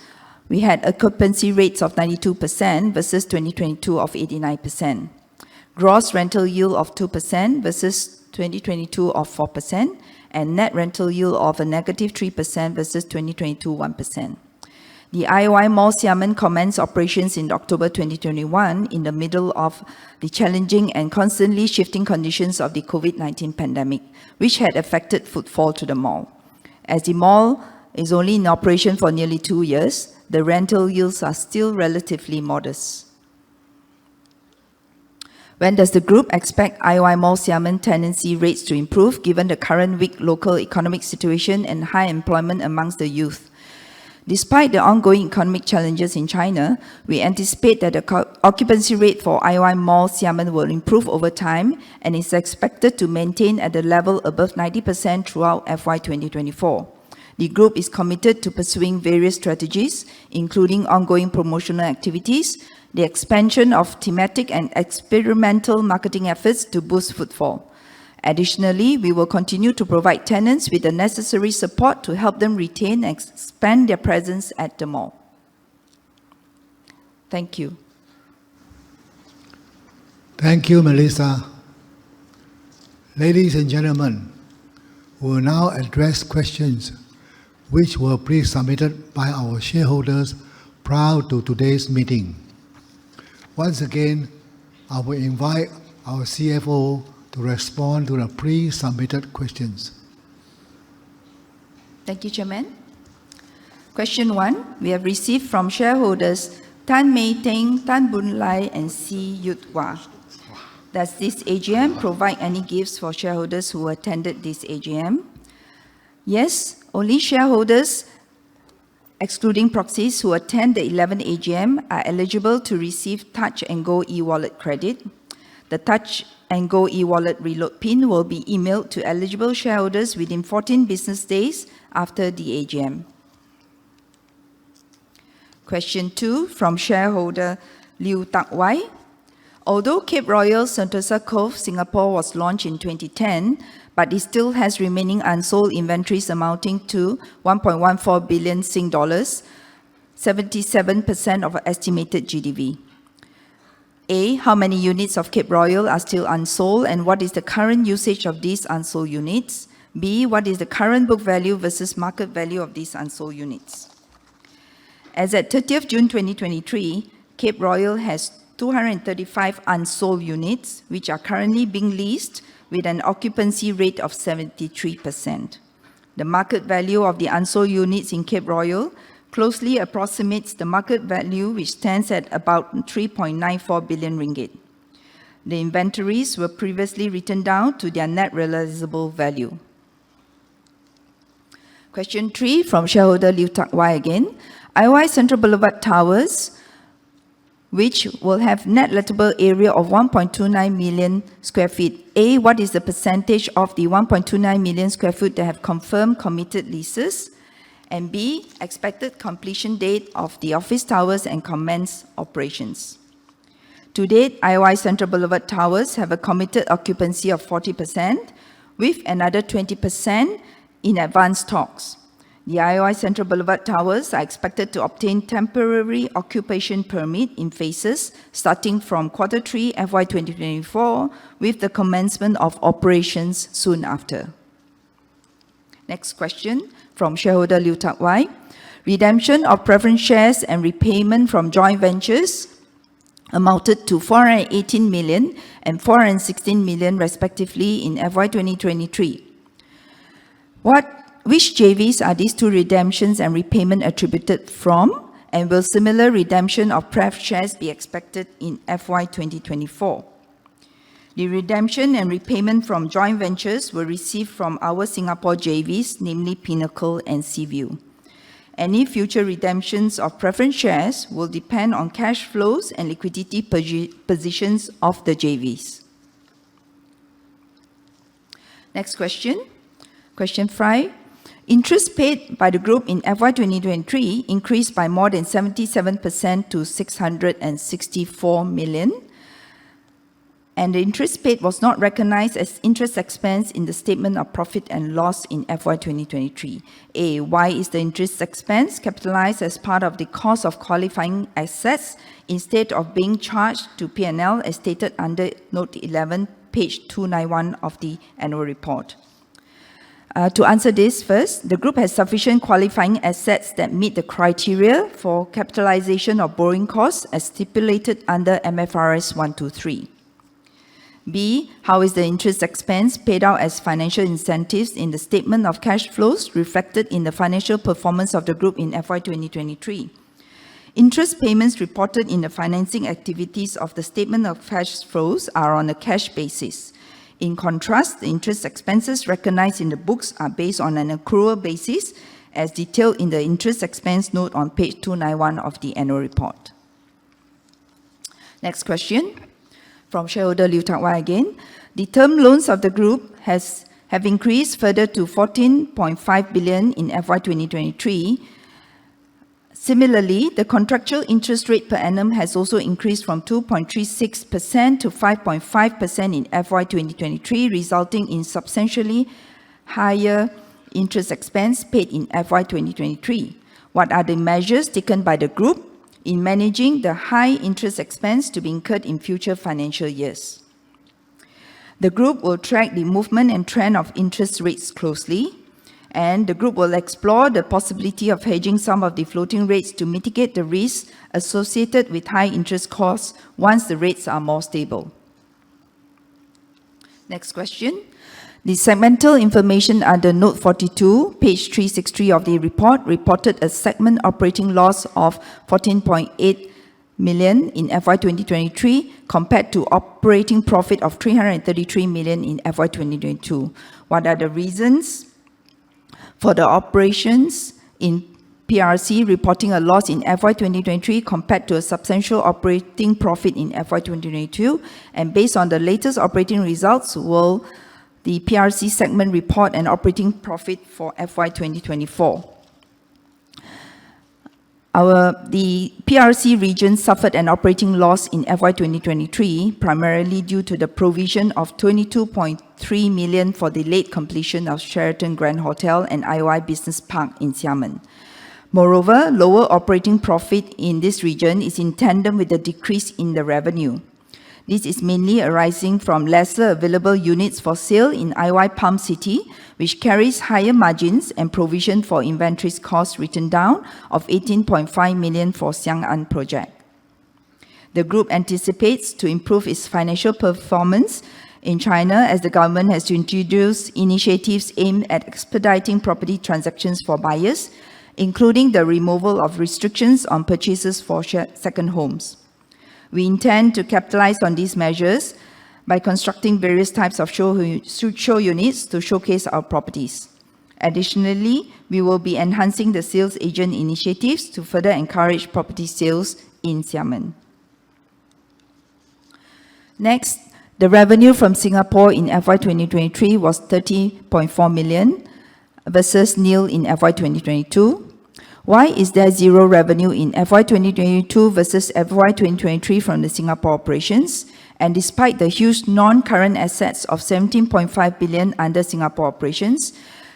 Speaker 7: We had occupancy rates of 92% versus 2022 of 89%. Gross rental yield of 2% versus 2022 of 4%. And net rental yield of a negative 3% versus 2022 1%. The IOI Mall Xiamen commenced operations in October 2021 in the middle of the challenging and constantly shifting conditions of the COVID-19 pandemic, which had affected footfall to the mall. As the mall is only in operation for nearly 2 years, the rental yields are still relatively modest. When does the group expect IOI Mall Xiamen tenancy rates to improve given the current weak local economic situation and high employment amongst the youth? Despite the ongoing economic challenges in China, we anticipate that the occupancy rate for IOI Mall Xiamen will improve over time and is expected to maintain at the level above 90% throughout FY 2024. The group is committed to pursuing various strategies, including ongoing promotional activities, the expansion of thematic and experimental marketing efforts to boost footfall. Additionally, we will continue to provide tenants with the necessary support to help them retain and expand their presence at the mall. Thank you.
Speaker 2: Thank you, Melissa. Ladies and gentlemen, we will now address questions which were pre-submitted by our shareholders prior to today's meeting. Once again, I will invite our CFO to respond to the pre-submitted questions.
Speaker 7: Thank you, Chairman. Question 1, we have received from shareholders Tan Mei Teng, Tan Boon Lai, and C. Yutwa. Does this AGM provide any gifts for shareholders who attended this AGM? Yes, only shareholders, excluding proxies, who attend the 11th AGM are eligible to receive Touch and Go e-wallet credit. The Touch and Go e-wallet reload PIN will be emailed to eligible shareholders within 14 business days after the AGM. Question 2 from shareholder Liu Tak Wai. Although Cape Royal Sentosa Cove, Singapore was launched in 2010, but it still has remaining unsold inventories amounting to 1.14 billion Sing dollars, 77% of estimated GDV. A, how many units of Cape Royal are still unsold and what is the current usage of these unsold units? B, what is the current book value versus market value of these unsold units? As at 30th June 2023, Cape Royal has 235 unsold units, which are currently being leased with an occupancy rate of 73%. The market value of the unsold units in Cape Royal closely approximates the market value, which stands at about 3.94 billion ringgit. The inventories were previously written down to their net realizable value. Question 3 from shareholder Liu Tak Wai again. IOI Central Boulevard Towers, which will have net lettable area of 1.29 million square feet. A, what is the percentage of the 1.29 million square feet that have confirmed committed leases? And B, expected completion date of the office towers and commence operations. To date, IOI Central Boulevard Towers have a committed occupancy of 40%, with another 20% in advanced talks. The IOI Central Boulevard Towers are expected to obtain temporary occupation permit in phases starting from Q3 FY 2024 with the commencement of operations soon after. Next question from shareholder Liu Tak Wai. Redemption of preference shares and repayment from joint ventures amounted to 418 million and 416 million respectively in FY 2023. Which JVs are these two redemptions and repayment attributed from, and will similar redemption of pref shares be expected in FY 2024? The redemption and repayment from joint ventures were received from our Singapore JVs, namely Pinnacle and Seaview. Any future redemptions of preference shares will depend on cash flows and liquidity positions of the JVs. Next question. Question 5. Interest paid by the group in FY 2023 increased by more than 77% to 664 million. And the interest paid was not recognized as interest expense in the statement of profit and loss in FY 2023. A, why is the interest expense capitalized as part of the cost of qualifying assets instead of being charged to P&L as stated under Note 11, page 291 of the annual report? To answer this first, the group has sufficient qualifying assets that meet the criteria for capitalization of borrowing costs as stipulated under MFRS 123. B, how is the interest expense paid out as financial incentives in the statement of cash flows reflected in the financial performance of the group in FY 2023? Interest payments reported in the financing activities of the statement of cash flows are on a cash basis. In contrast, the interest expenses recognized in the books are based on an accrual basis, as detailed in the interest expense note on page 291 of the annual report. Next question from shareholder Liu Tak Wai again. The term loans of the group have increased further to 14.5 billion in FY 2023. Similarly, the contractual interest rate per annum has also increased from 2.36% to 5.5% in FY 2023, resulting in substantially higher interest expense paid in FY 2023. What are the measures taken by the group in managing the high interest expense to be incurred in future financial years? The group will track the movement and trend of interest rates closely, and the group will explore the possibility of hedging some of the floating rates to mitigate the risks associated with high interest costs once the rates are more stable. Next question. The segmental information under Note 42, page 363 of the report, reported a segment operating loss of 14.8 million in FY 2023 compared to operating profit of 333 million in FY 2022. What are the reasons For the operations in PRC, reporting a loss in FY 2023 compared to a substantial operating profit in FY 2022, and based on the latest operating results, will the PRC segment report an operating profit for FY 2024. The PRC region suffered an operating loss in FY 2023, primarily due to the provision of 22.3 million for the late completion of Sheraton Grand Hotel and IOI Business Park in Xiamen. Moreover, lower operating profit in this region is in tandem with the decrease in the revenue. This is mainly arising from lesser available units for sale in IOI Palm City, which carries higher margins, and provision for inventories costs written down of 18.5 million for Xiang'an project. The group anticipates to improve its financial performance in China as the government has to introduce initiatives aimed at expediting property transactions for buyers, including the removal of restrictions on purchases for second homes. We intend to capitalize on these measures by constructing various types of show units to showcase our properties. Additionally, we will be enhancing the sales agent initiatives to further encourage property sales in Xiamen. Next, the revenue from Singapore in FY 2023 was 30.4 million versus nil in FY 2022. Why is there zero revenue in FY 2022 versus FY 2023 from the Singapore operations? And despite the huge non-current assets of 17.5 billion under Singapore operations,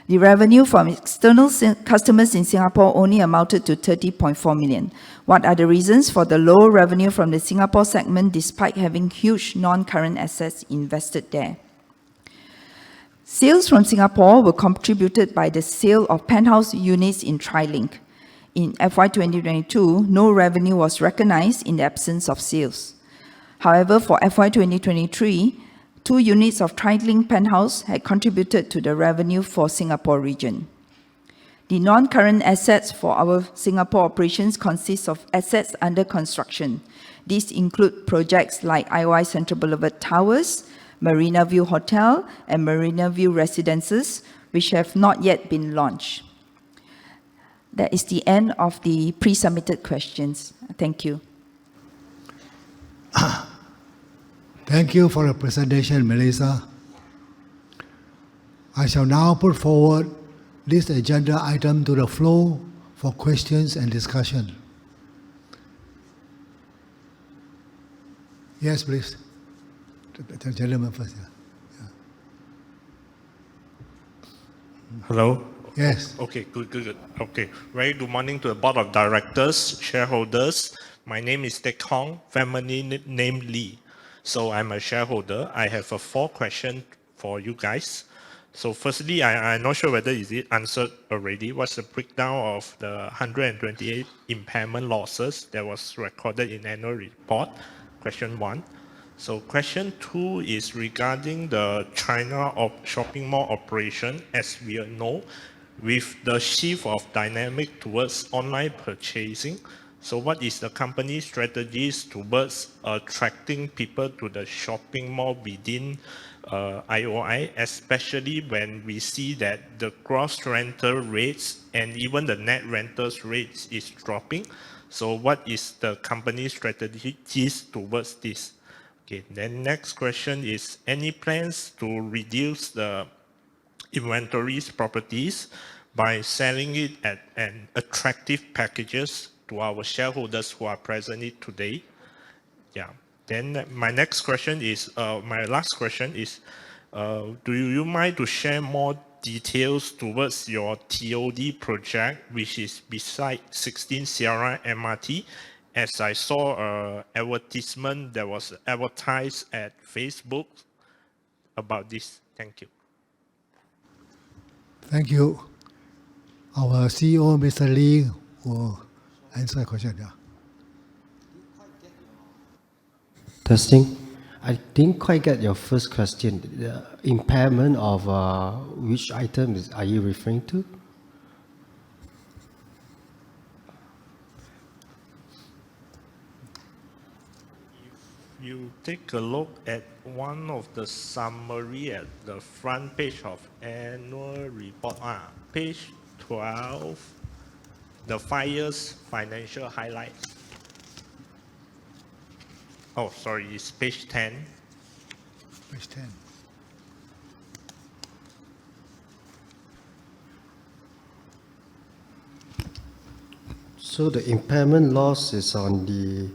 Speaker 7: the revenue from external customers in Singapore only amounted to 30.4 million. What are the reasons for the low revenue from the Singapore segment despite having huge non-current assets invested there? Sales from Singapore were contributed by the sale of penthouse units in TriLink. In FY 2022, no revenue was recognized in the absence of sales. However, for FY 2023, 2 units of TriLink penthouse had contributed to the revenue for Singapore region. The non-current assets for our Singapore operations consist of assets under construction. These include projects like IOI Central Boulevard Towers, Marina View Hotel, and Marina View Residences, which have not yet been launched. That is the end of the pre-submitted questions. Thank you.
Speaker 2: Thank you for the presentation, Melissa. I shall now put forward this agenda item to the floor for questions and discussion. Yes, please. The gentleman first. Yeah.
Speaker 8: Hello?
Speaker 2: Yes.
Speaker 8: Okay, good. Okay, very good morning to the Board of Directors, shareholders. My name is Teck Hong, family name Lee. So I'm a shareholder. I have 4 questions for you guys. So firstly, I'm not sure whether is it answered already. What's the breakdown of the 128 impairment losses that was recorded in annual report? Question 1. So question 2 is regarding the China shopping mall operation. As we all know, with the shift of dynamic towards online purchasing, so what is the company's strategies towards attracting people to the shopping mall within IOI, especially when we see that the gross rental rates and even the net rentals rates is dropping? So what is the company's strategies towards this? Okay, then next question is, any plans to reduce the inventories properties by selling it at an attractive packages to our shareholders who are present today? Yeah. Then my next question is, my last question is, do you mind to share more details towards your TOD project, which is beside 16 Sierra MRT? As I saw an advertisement that was advertised at Facebook about this. Thank you.
Speaker 2: Thank you. Our CEO, Mr. Lee, will answer the question. Yeah.
Speaker 9: Testing. I didn't quite get your first question. The impairment of which item are you referring to?
Speaker 8: You take a look at one of the summary at the front page of annual report, page 12, the 5 years financial highlights. Oh, sorry, it's page 10.
Speaker 2: Page 10.
Speaker 9: So the impairment loss is on the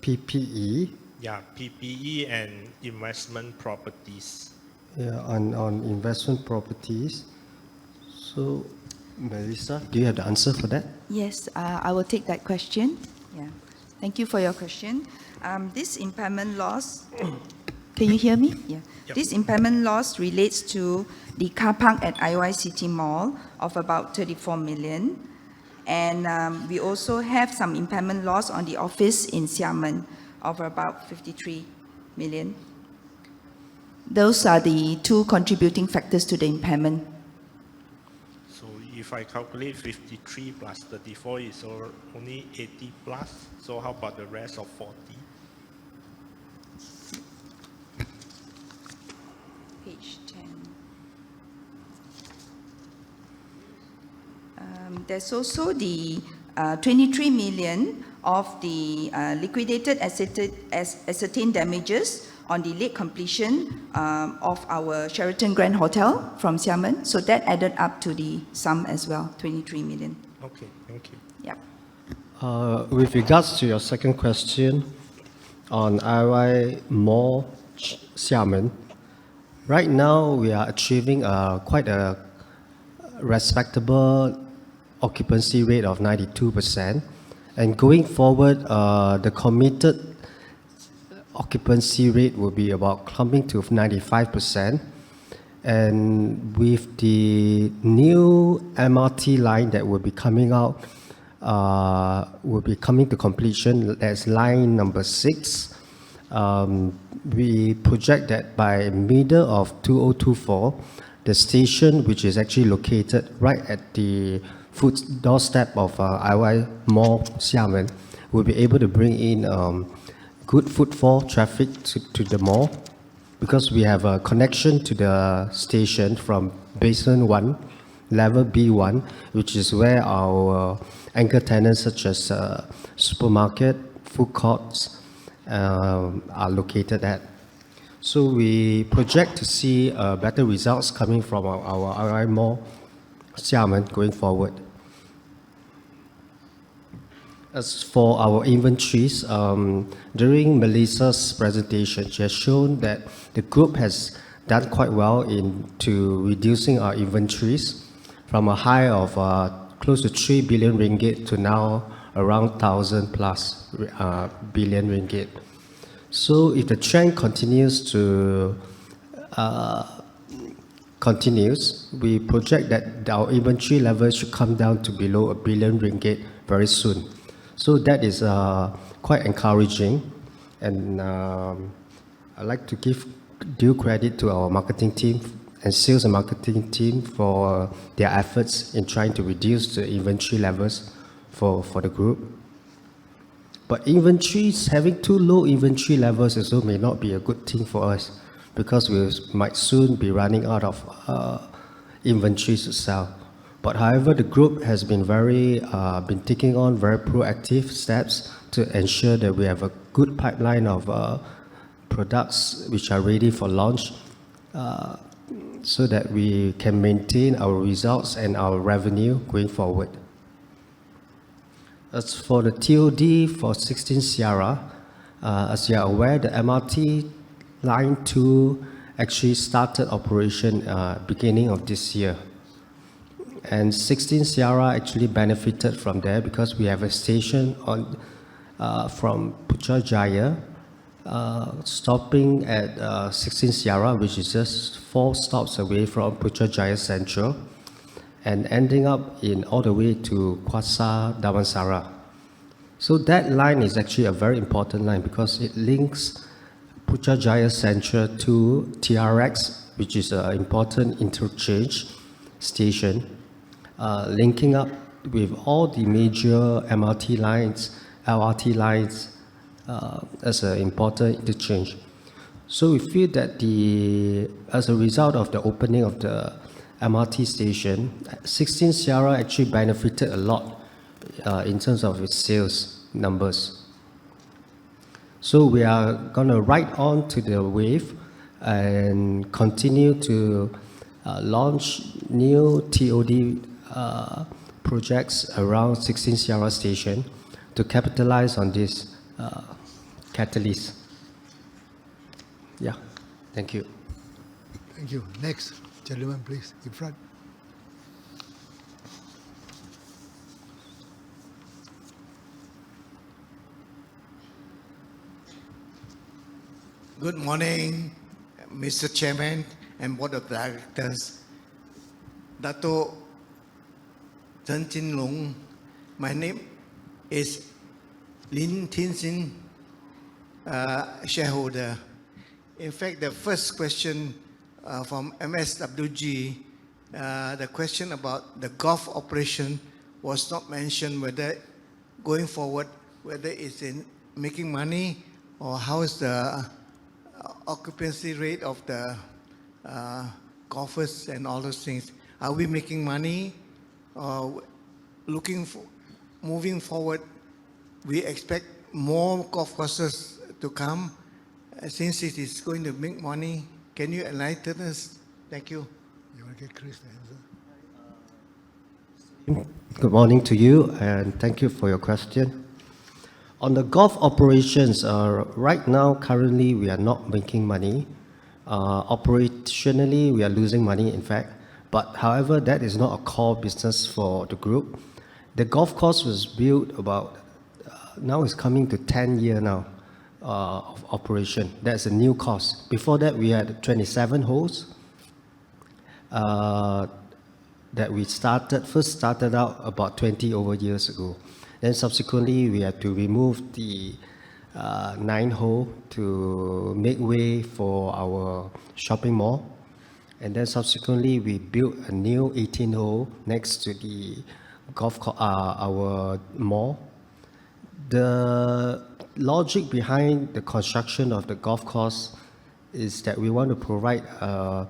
Speaker 9: PPE,
Speaker 8: Yeah, PPE and investment properties.
Speaker 9: yeah, on investment properties. So, Melissa, do you have the answer for that?
Speaker 7: Yes, I will take that question. Yeah. Thank you for your question. This impairment loss, can you hear me? Yeah.
Speaker 8: Yep.
Speaker 7: This impairment loss relates to the car park at IOI City Mall of about 34 million. And we also have some impairment loss on the office in Xiamen of about 53 million. Those are the two contributing factors to the impairment.
Speaker 8: So if I calculate 53 plus 34 is only 80 plus. So how about the rest of 40?
Speaker 7: Page 10. There's also the 23 million of the liquidated ascertained damages on the late completion of our Sheraton Grand Hotel from Xiamen. So that added up to the sum as well, 23 million.
Speaker 8: Okay, thank you.
Speaker 7: Yep.
Speaker 9: With regards to your second question on IOI Mall Xiamen, right now we are achieving quite a respectable occupancy rate of 92%. And going forward, the committed occupancy rate will be about coming to 95%. And with the new MRT line that will be coming out, will be coming to completion, that's line number 6. We project that by middle of 2024, the station, which is actually located right at the doorstep of IOI Mall Xiamen, will be able to bring in good footfall traffic to the mall, because we have a connection to the station from basement 1, level B1, which is where our anchor tenants such as supermarket, food courts are located at. So we project to see better results coming from our IOI Mall Xiamen going forward. As for our inventories, during Melissa's presentation, she has shown that the group has done quite well into reducing our inventories from a high of close to 3 billion ringgit to now around 1,000 plus billion ringgit. So if the trend continues, we project that our inventory levels should come down to below 1 billion ringgit very soon. So that is quite encouraging, and I'd like to give due credit to our marketing team and sales and marketing team for their efforts in trying to reduce the inventory levels for the group. But having too low inventory levels also may not be a good thing for us, because we might soon be running out of inventories to sell. But however, the group has been taking on very proactive steps to ensure that we have a good pipeline of products which are ready for launch, so that we can maintain our results and our revenue going forward. As for the TOD for 16 Sierra, as you are aware, the MRT Line 2 actually started operation beginning of this year. And 16 Sierra actually benefited from there because we have a station from Putrajaya stopping at 16 Sierra, which is just 4 stops away from Putrajaya Central, and ending up all the way to Kwasa Damansara. So that line is actually a very important line because it links Putrajaya Central to TRX, which is an important interchange station, linking up with all the major MRT lines, LRT lines as an important interchange. So we feel that as a result of the opening of the MRT station, 16 Sierra actually benefited a lot in terms of its sales numbers. So we are going to ride on to the wave and continue to launch new TOD projects around 16 Sierra Station to capitalize on this catalyst. Yeah, thank you.
Speaker 2: Thank you. Next, gentlemen, please, in front.
Speaker 10: Good morning, Mr. Chairman and Board of Directors. Dato Chen Chin Lung. My name is Lin Tin Sin, shareholder. In fact, the first question from MSWG, the question about the golf operation was not mentioned, whether going forward, whether it's in making money or how is the occupancy rate of the golfers and all those things. Are we making money? Moving forward, we expect more golf courses to come. Since it is going to make money, can you enlighten us? Thank you.
Speaker 2: You want to get Chris to answer?
Speaker 9: Good morning to you, and thank you for your question. On the golf operations, right now, currently, we are not making money. Operationally, we are losing money, in fact. But however, that is not a core business for the group. The golf course was built about, now it's coming to 10 years now of operation. That's a new course. Before that, we had 27 holes that we first started out about 20 over years ago. Then subsequently, we had to remove the 9 hole to make way for our shopping mall. And then subsequently, we built a new 18 hole next to the our mall. The logic behind the construction of the golf course is that we want to provide a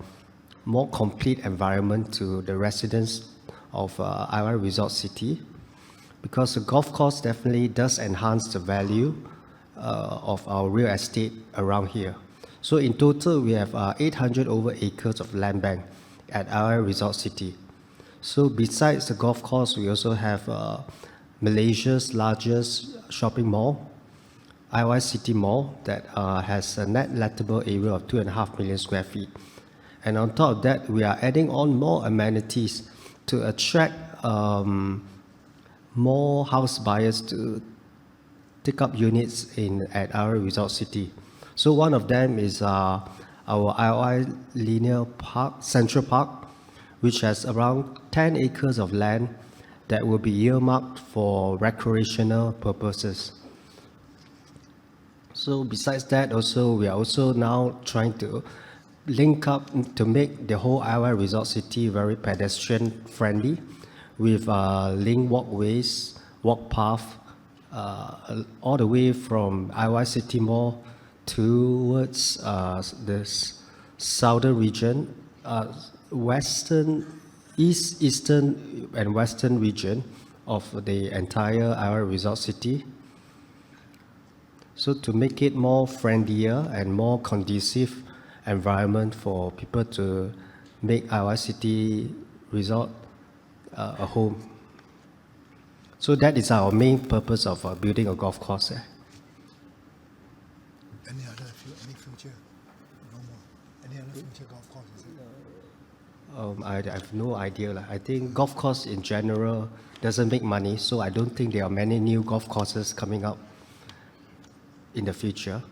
Speaker 9: more complete environment to the residents of IOI Resort City, because the golf course definitely does enhance the value of our real estate around here. So in total, we have 800 over acres of land bank at IOI Resort City. So besides the golf course, we also have Malaysia's largest shopping mall, IOI City Mall, that has a net lettable area of 2.5 million square feet. And on top of that, we are adding on more amenities to attract more house buyers to take up units at our Resort City. So one of them is our IOI Linear Park, Central Park, which has around 10 acres of land that will be earmarked for recreational purposes. So besides that, also we are also now trying to link up to make the whole IOI Resort City very pedestrian friendly, with link walkways, walk path, all the way from IOI City Mall towards the southern region, eastern and western region of the entire IOI Resort City. So to make it more friendlier and more conducive environment for people to make IOI City Resort a home. So that is our main purpose of building a golf course there.
Speaker 2: Any future? No more. Any other future golf courses?
Speaker 9: I have no idea. I think golf course in general doesn't make money, so I don't think there are many new golf courses coming up in the future.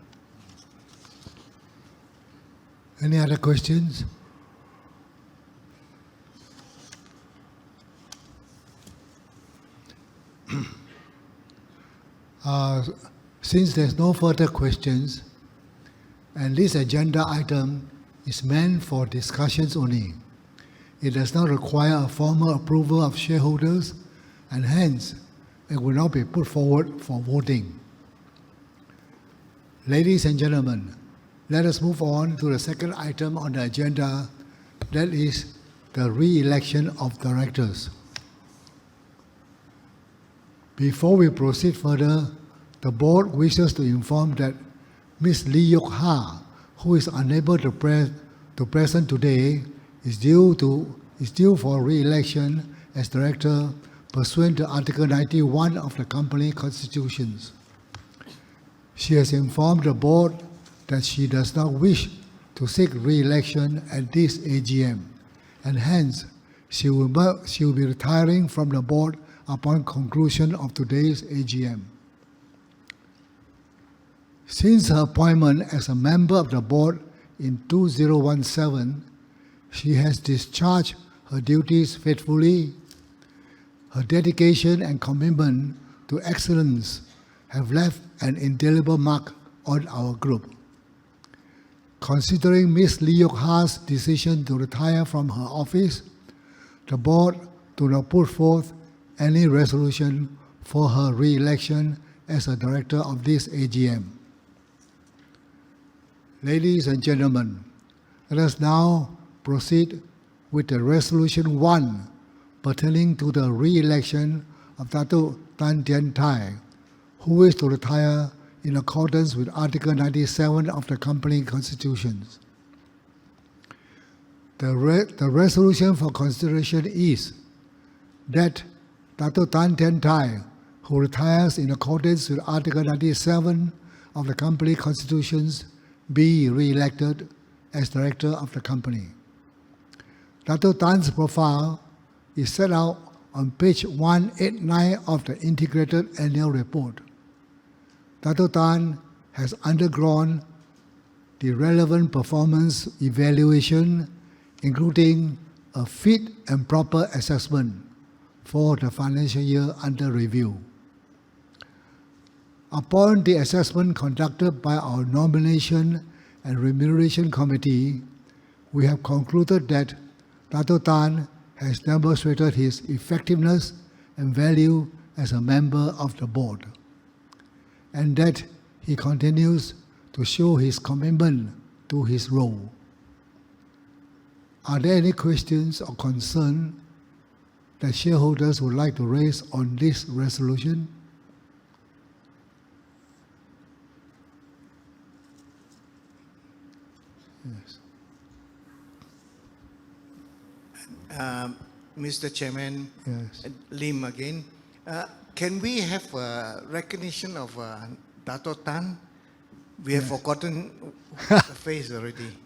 Speaker 2: Any other questions? Since there's no further questions, and this agenda item is meant for discussions only, it does not require a formal approval of shareholders, and hence it will not be put forward for voting. Ladies and gentlemen, let us move on to the second item on the agenda, that is the re-election of directors. Before we proceed further, the board wishes to inform that Ms. Lee Yok Ha, who is unable to present today, is due for re-election as director pursuant to Article 91 of the company constitutions. She has informed the board that she does not wish to seek re-election at this AGM, and hence she will be retiring from the board upon conclusion of today's AGM. Since her appointment as a member of the board in 2017, she has discharged her duties faithfully. Her dedication and commitment to excellence have left an indelible mark on our group. Considering Ms. Lee Yok Ha's decision to retire from her office, the board do not put forth any resolution for her re-election as a director of this AGM. Ladies and gentlemen, let us now proceed with the Resolution 1 pertaining to the re-election of Dato' Tan Tien Thai, who is to retire in accordance with Article 97 of the company constitutions. The resolution for consideration is that Dato' Tan Tien Thai, who retires in accordance with Article 97 of the company constitutions, be re-elected as director of the company. Dato' Tan's profile is set out on page 189 of the integrated annual report. Dato' Tan has undergone the relevant performance evaluation, including a fit and proper assessment for the financial year under review. Upon the assessment conducted by our Nomination and Remuneration Committee, we have concluded that Dato' Tan has demonstrated his effectiveness and value as a member of the board, and that he continues to show his commitment to his role. Are there any questions or concerns that shareholders would like to raise on this resolution? Yes.
Speaker 10: Mr. Chairman,
Speaker 2: Yes.
Speaker 10: Lim again. Can we have a recognition of Dato' Tan? We have forgotten the face already.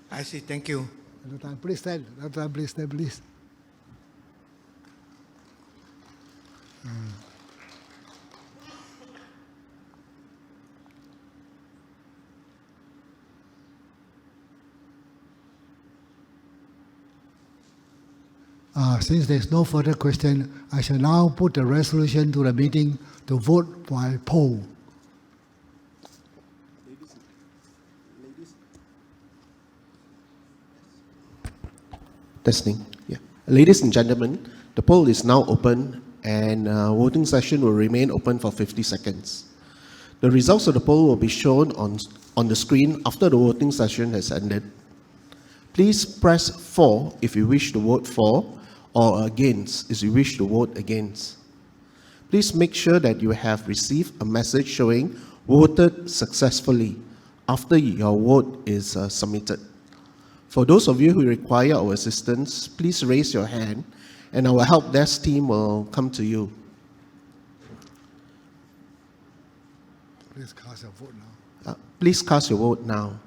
Speaker 10: I see. Thank you.
Speaker 2: Dato' Tan, please stand. Dato' Tan, please stand, please. Since there's no further question, I shall now put the resolution to the meeting to vote by poll.
Speaker 4: Testing. Yeah. Ladies and gentlemen, the poll is now open and voting session will remain open for 50 seconds. The results of the poll will be shown on the screen after the voting session has ended. Please press for if you wish to vote for, or against if you wish to vote against. Please make sure that you have received a message showing voted successfully after your vote is submitted. For those of you who require our assistance, please raise your hand and our help desk team will come to you.
Speaker 2: Please cast your vote now.
Speaker 4: Please cast your vote now.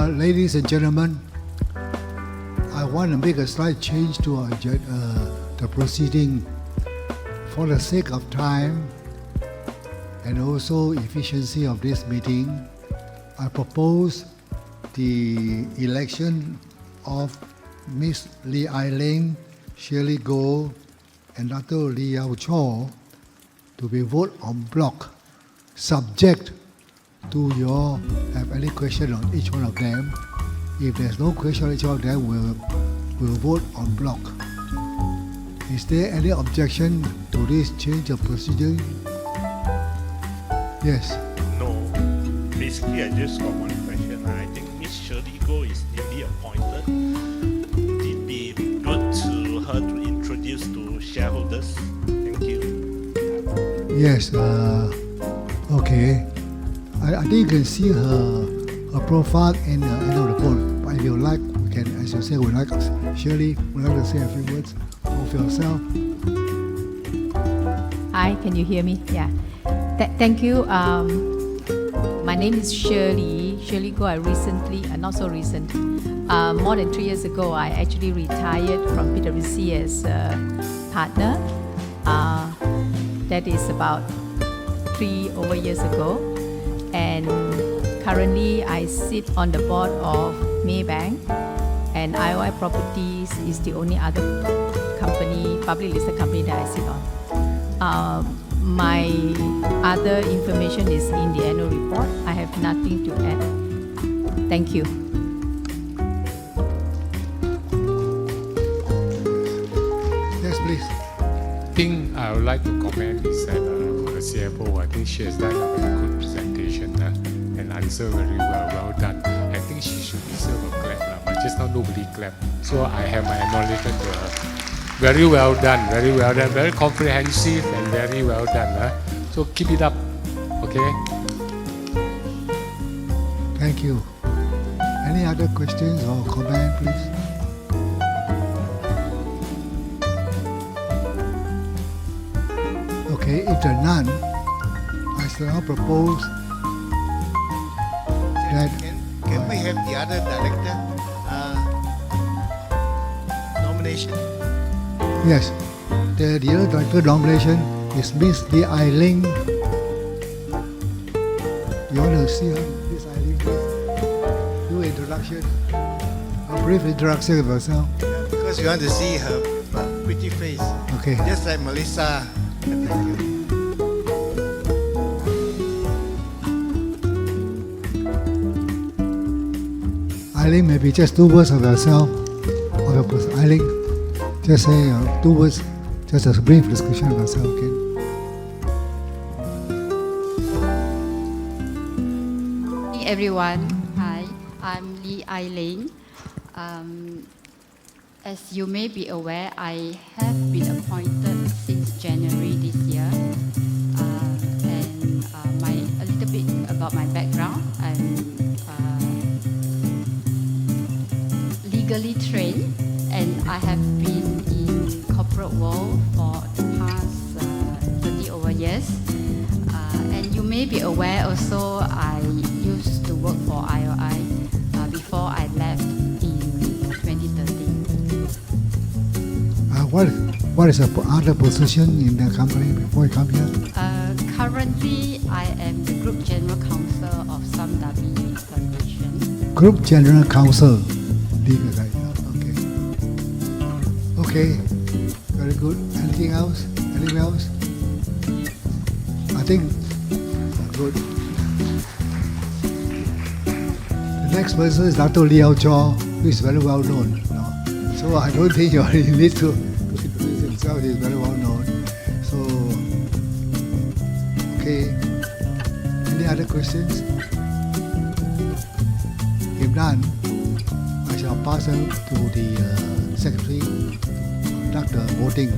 Speaker 2: Ladies and gentlemen, I want to make a slight change to the proceeding for the sake of time and also efficiency of this meeting. I propose the election of Ms. Lee Ai Ling, Shirley Goh, and Dr. Lee Yao Cho to be voted on block, subject to your have any question on each one of them. If there's no question on each one of them, we'll vote on block. Is there any objection to this change of procedure? Yes.
Speaker 8: No. Basically, I just got one question. I think Miss Shirley Goh is newly appointed. It'd be good to her to introduce to shareholders. Thank you.
Speaker 2: Yes. Okay. I think you can see her profile in the annual report. But if you like, we can, as you say, Shirley would like to say a few words of yourself.
Speaker 11: Hi, can you hear me? Yeah. Thank you. My name is Shirley Goh. I recently, not so recent, more than 3 years ago, I actually retired from PwC as a partner. That is about 3 over years ago. And currently I sit on the board of Maybank, and IOI Properties is the only other company, public listed company that I sit on. My other information is in the annual report. I have nothing to add. Thank you.
Speaker 2: Yes, please.
Speaker 12: I think I would like to comment is that for the CFO, I think she has done a very good presentation and answer very well done. I think she should deserve a clap, but just now nobody clapped. So I have my acknowledgement to her. Very well done, very comprehensive and very well done. So keep it up, okay?
Speaker 2: Thank you. Any other questions or comment, please? Okay, if there are none, I shall now propose that...
Speaker 10: Can we have the other director nomination?
Speaker 2: Yes, the other director nomination is Miss Lee Ai Ling. You want to see her, Miss Ai Ling, please? Do introduction. A brief introduction of yourself.
Speaker 10: Because you want to see her pretty face.
Speaker 2: Okay.
Speaker 10: Just like Melissa. Thank you.
Speaker 2: Ai Ling, maybe just 2 words of yourself, of your person. Ai Ling, just say 2 words, just a brief description of yourself, okay?
Speaker 13: Everyone, hi, I'm Lee Ai Ling. As you may be aware, I have been appointed since January this year. And a little bit about my background. I'm legally trained, and I have been in corporate world for the past 30 over years. And you may be aware also, I used to work for IOI before I left in 2013.
Speaker 2: What is the other position in the company before you come here?
Speaker 13: Currently, I am the Group General Counsel of Sam Dhabi Corporation.
Speaker 2: Group General Counsel. Legal director. Okay. Okay. Very good. Anything else? Anything else? I think good. The next person is Dr. Lee Yao Cho, who is very well known. So I don't think you need to introduce himself. He is very well known. So, okay. Any other questions? If none, I shall pass on to the secretary to conduct the voting.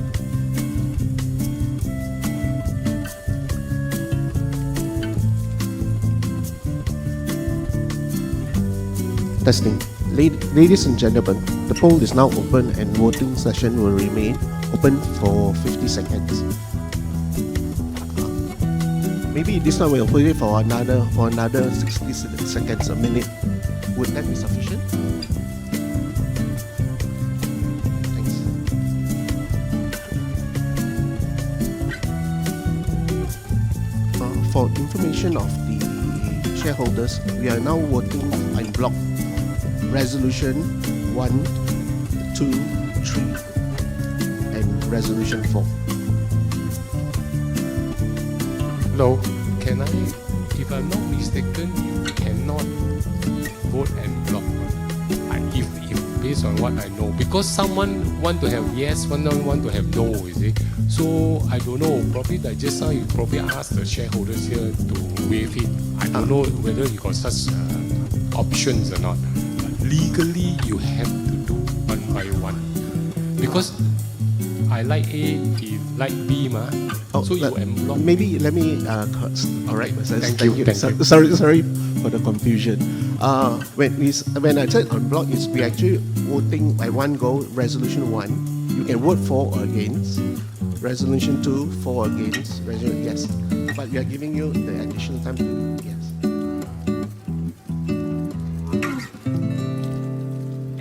Speaker 4: Testing. Ladies and gentlemen, the poll is now open and voting session will remain open for 50 seconds. Maybe this time we'll put it for another 60 seconds, a minute. Would that be sufficient? Thanks. For information of the shareholders, we are now voting en bloc resolution 1, 2, 3, and resolution 4.
Speaker 12: Hello, can I, if I'm not mistaken, you cannot vote en bloc. If based on what I know, because someone want to have yes, one want to have no, you see. So I don't know. Probably that just now you probably asked the shareholders here to waive it. I don't know whether you got such options or not. But legally, you have to do one by one, because I like A, he like B, ma. So you en bloc.
Speaker 4: Maybe let me. All right,
Speaker 12: Thank you.
Speaker 4: Sorry for the confusion. When I said en bloc, is we actually voting by one go. Resolution 1, you can vote for or against. Resolution 2, for or against. Resolution yes, but we are giving you the additional time to yes.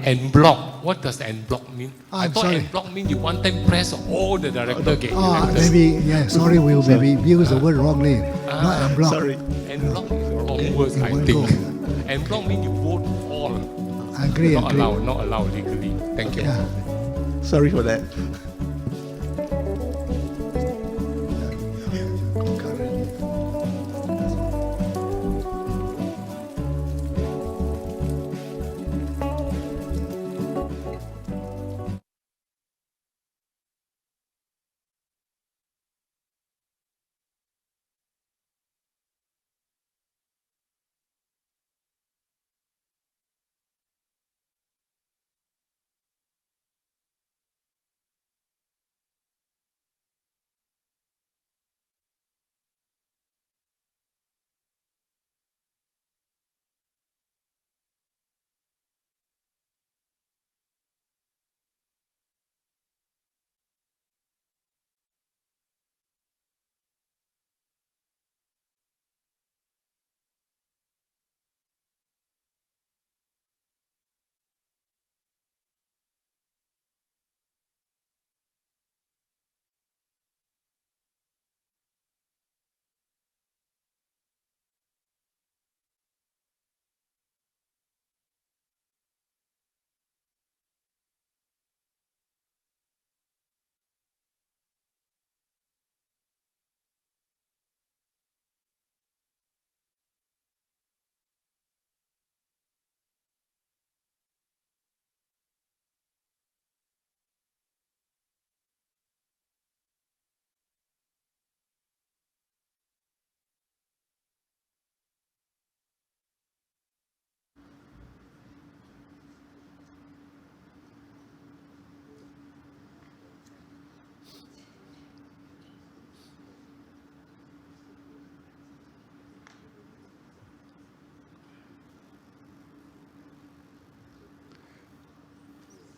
Speaker 12: En bloc. What does en bloc mean? I
Speaker 2: I'm
Speaker 12: thought
Speaker 2: sorry.
Speaker 12: en bloc mean you one time press all the director get elected.
Speaker 2: Maybe, yeah, sorry, we'll maybe use the word wrongly. Not en bloc.
Speaker 4: Sorry.
Speaker 12: En bloc is the wrong words, I
Speaker 2: one
Speaker 12: think.
Speaker 2: go.
Speaker 12: En bloc mean you vote all.
Speaker 2: Agree,
Speaker 12: Not
Speaker 2: agree.
Speaker 12: allowed legally. Thank you.
Speaker 2: Yeah.
Speaker 4: Sorry for that.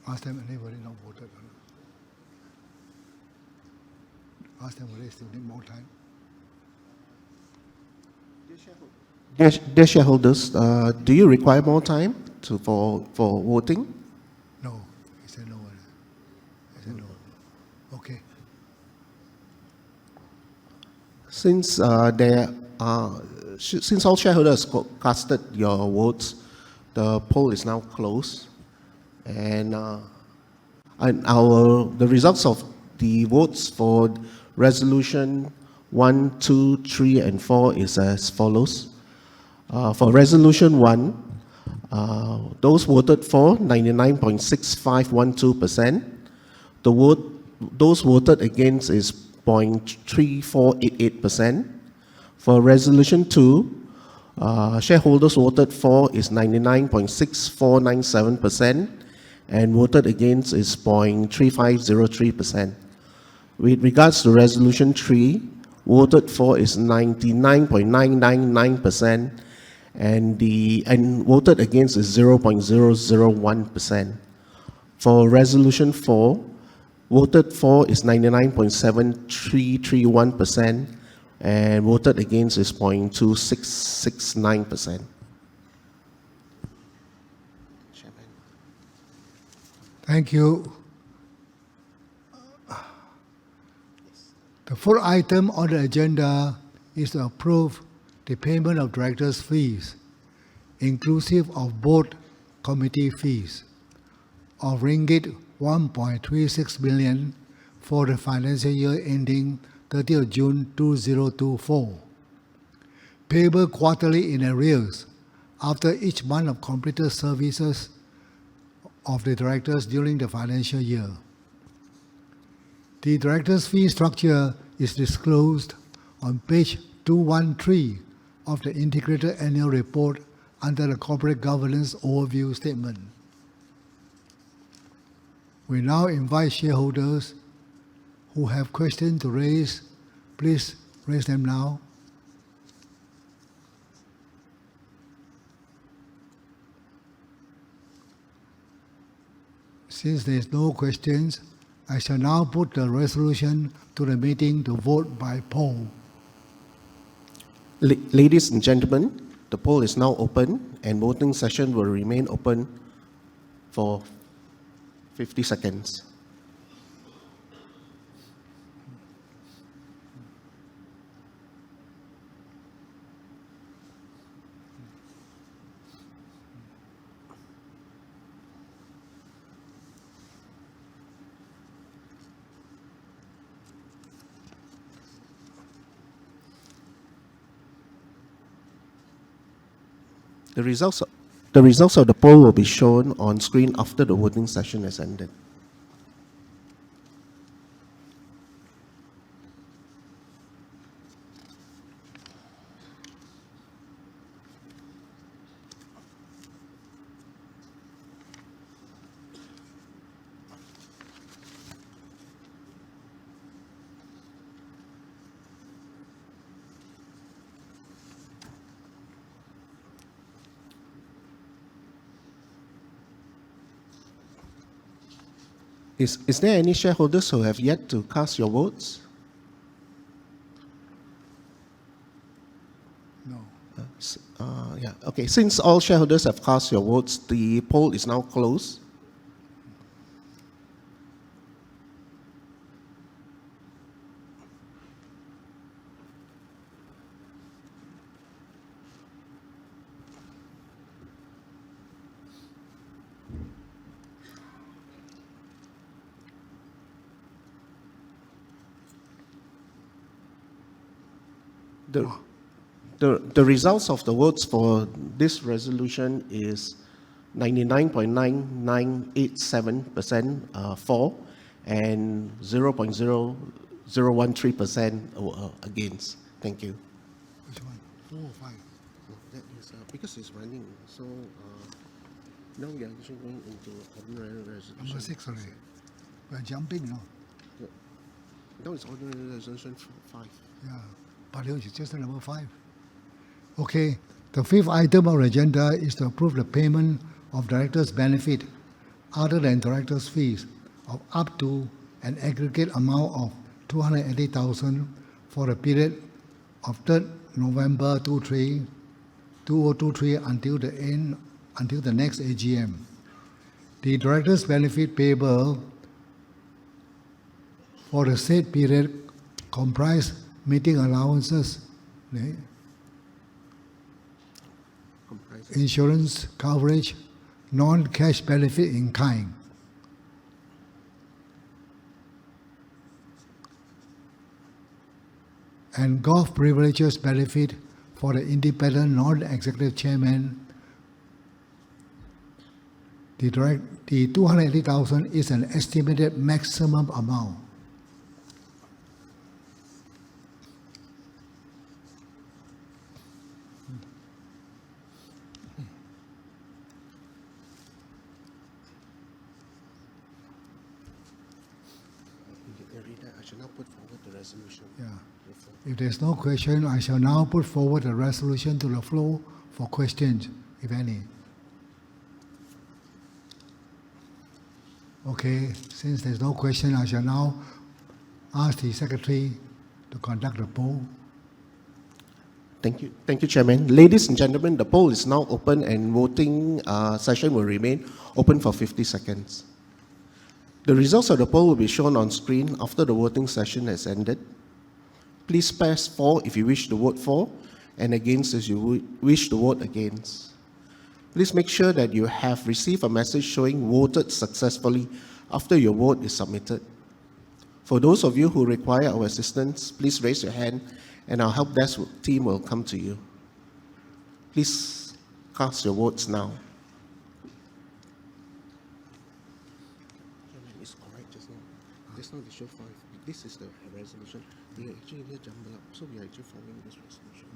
Speaker 2: Ask them anybody not voted. Ask them whether they still need more time.
Speaker 4: Dear shareholders, do you require more time for voting?
Speaker 2: No. He said no. He said no. Okay.
Speaker 4: Since since all shareholders casted your votes, the poll is now closed, and the results of the votes for resolution 1, 2, 3, and 4 is as follows. For resolution 1, those voted for 99.6512%. Those voted against is 0.3488%. For resolution 2, shareholders voted for is 99.6497%, and voted against is 0.3503%. With regards to resolution 3, voted for is 99.999%, and voted against is 0.001%. For resolution 4, voted for is 99.7331%, and voted against is 0.2669%.
Speaker 2: Thank you. The fourth item on the agenda is to approve the payment of directors' fees, inclusive of both committee fees, of ringgit 1.36 billion for the financial year ending 30th June 2024, payable quarterly in arrears after each month of completed services of the directors during the financial year. The directors' fee structure is disclosed on page 213 of the Integrated Annual Report under the Corporate Governance Overview Statement. We now invite shareholders who have questions to raise. Please raise them now. Since there is no questions, I shall now put the resolution to the meeting to vote by poll.
Speaker 4: Ladies and gentlemen, the poll is now open and voting session will remain open for 50 seconds. The results of the poll will be shown on screen after the voting session has ended. Is there any shareholders who have yet to cast your votes?
Speaker 2: No.
Speaker 4: Yeah. Okay. Since all shareholders have cast your votes, the poll is now closed. The results of the votes for this resolution is 99.9987% for and 0.0013% against. Thank you.
Speaker 2: Which one? 4 or 5?
Speaker 4: That is because it's running. So now we are actually going into ordinary resolution.
Speaker 2: Number 6 already. We are jumping, no?
Speaker 4: Yeah. Now it's ordinary resolution 5.
Speaker 2: Yeah. But it's just number 5. Okay. The fifth item on the agenda is to approve the payment of directors' benefit other than directors' fees of up to an aggregate amount of 280,000 for the period of 3rd November 2023 until the next AGM. The directors' benefit payable for the said period comprise meeting allowances, insurance coverage, non-cash benefit in kind. And golf privileges benefit for the independent non-executive chairman. The 280,000 is an estimated maximum amount.
Speaker 4: I shall now put forward the resolution.
Speaker 2: Yeah. If there's no question, I shall now put forward the resolution to the floor for questions, if any. Okay, since there's no question, I shall now ask the Secretary to conduct the poll.
Speaker 4: Thank you, Chairman. Ladies and gentlemen, the poll is now open and voting session will remain open for 50 seconds. The results of the poll will be shown on screen after the voting session has ended. Please press for if you wish to vote for and against if you wish to vote against. Please make sure that you have received a message showing voted successfully after your vote is submitted. For those of you who require our assistance, please raise your hand and our help desk team will come to you. Please cast your votes now. It's correct just now. Just now they show 5. This is the resolution. We are actually here jumbled up, so we are actually following this resolution.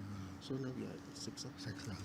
Speaker 4: So now we are at 6 up. 6 up.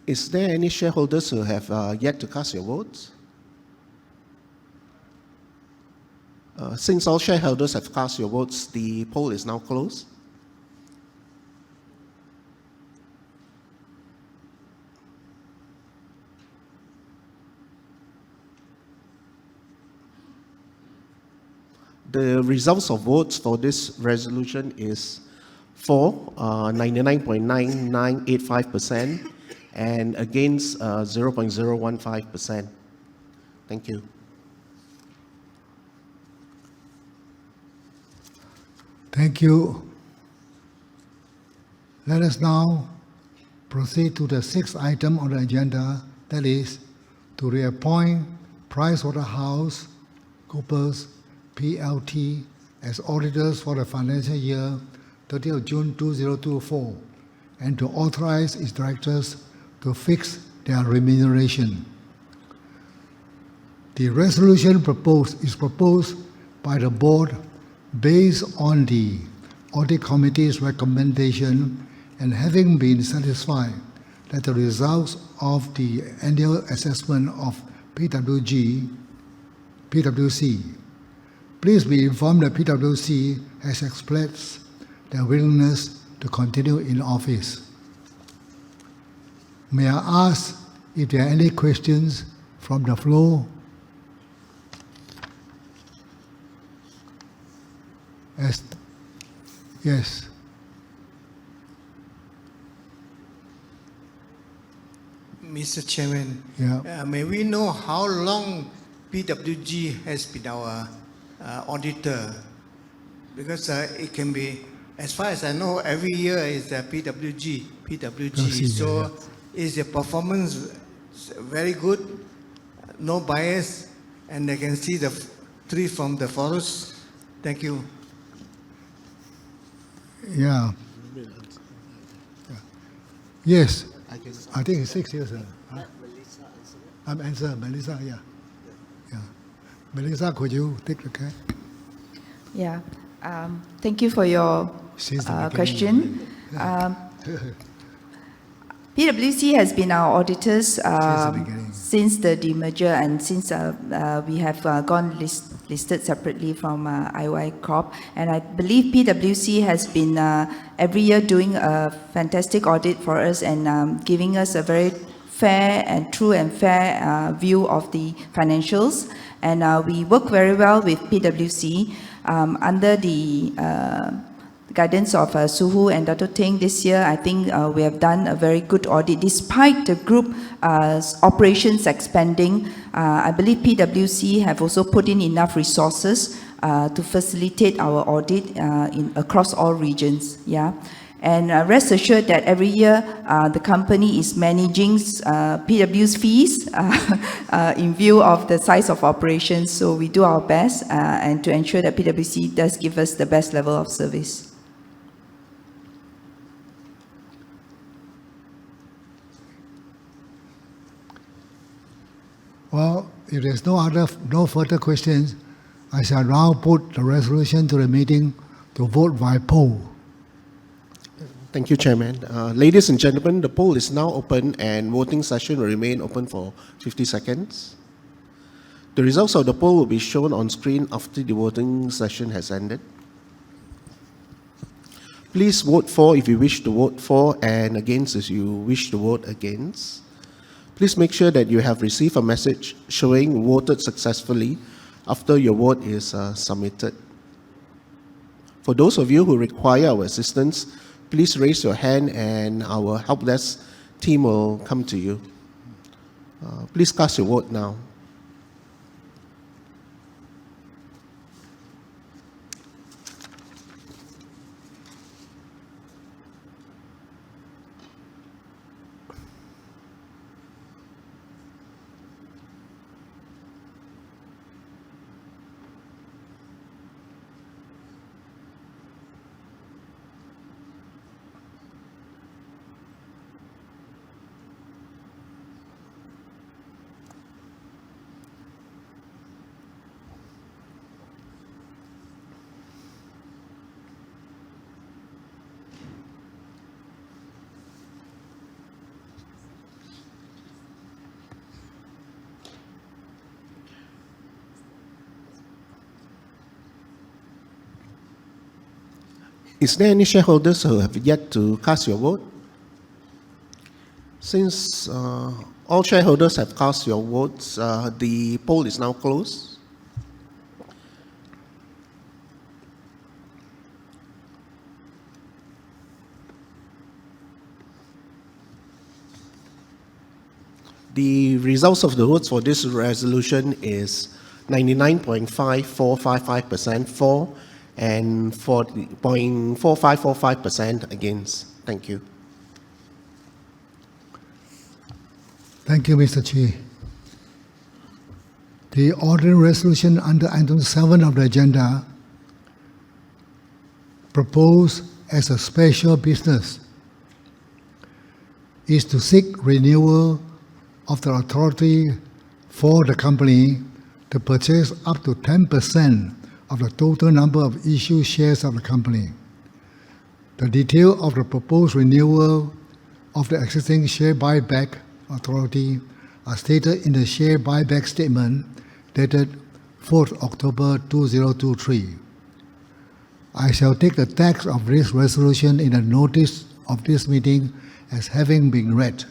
Speaker 4: Is there any shareholders who have yet to cast your votes? Since all shareholders have cast your votes, the poll is now closed. The results of votes for this resolution is for 99.9985%, and against 0.015%. Thank you.
Speaker 2: Thank you. Let us now proceed to the 6th item on the agenda, that is to reappoint PricewaterhouseCoopers PLT as auditors for the financial year 30th June 2024 and to authorize its directors to fix their remuneration. The resolution is proposed by the board based on the audit committee's recommendation and having been satisfied that the results of the annual assessment of PwC. Please be informed that PwC has expressed their willingness to continue in office. May I ask if there are any questions from the floor? Yes.
Speaker 10: Mr. Chairman,
Speaker 2: Yeah.
Speaker 10: may we know how long PwC has been our auditor? Because it can be, as far as I know, every year is PwC. So is the performance very good, no bias, and they can see the tree from the forest? Thank you.
Speaker 2: Yeah. Yes. I think it's 6 years. I'm answer, Melissa, yeah. Melissa, could you take the case?
Speaker 7: Yeah. Thank you for your question. PwC has been our auditors since the demerger and since we have gone listed separately from IOI Corp. And I believe PwC has been every year doing a fantastic audit for us and giving us a very fair and true and fair view of the financials. And we work very well with PwC under the guidance of Suhu and Dato Teng this year. I think we have done a very good audit. Despite the group operations expanding, I believe PwC have also put in enough resources to facilitate our audit across all regions. Yeah. And rest assured that every year the company is managing PwC's fees in view of the size of operations. So we do our best and to ensure that PwC does give us the best level of service.
Speaker 2: Well, If there's no further questions, I shall now put the resolution to the meeting to vote by poll.
Speaker 4: Thank you, Chairman. Ladies and gentlemen, the poll is now open and voting session will remain open for 50 seconds. The results of the poll will be shown on screen after the voting session has ended. Please vote for if you wish to vote for and against if you wish to vote against. Please make sure that you have received a message showing voted successfully after your vote is submitted. For those of you who require our assistance, please raise your hand and our help desk team will come to you. Please cast your vote now. Is there any shareholders who have yet to cast your vote? Since all shareholders have cast your votes, the poll is now closed. The results of the votes for this resolution is 99.5455% for and 40.4545% against. Thank you.
Speaker 2: Thank you, Mr. Chi. The ordinary resolution under item 7 of the agenda, proposed as a special business, is to seek renewal of the authority for the company to purchase up to 10% of the total number of issued shares of the company. The detail of the proposed renewal of the existing share buyback authority are stated in the share buyback statement dated 4th October 2023. I shall take the text of this resolution in the notice of this meeting as having been read.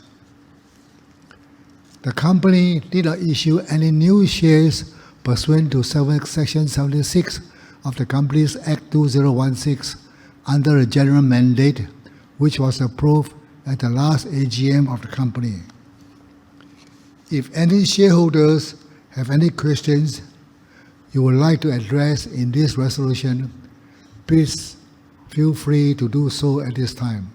Speaker 2: The company did not issue any new shares pursuant to Section 76 of the Companies Act 2016 under a general mandate which was approved at the last AGM of the company. If any shareholders have any questions you would like to address in this resolution, please feel free to do so at this time.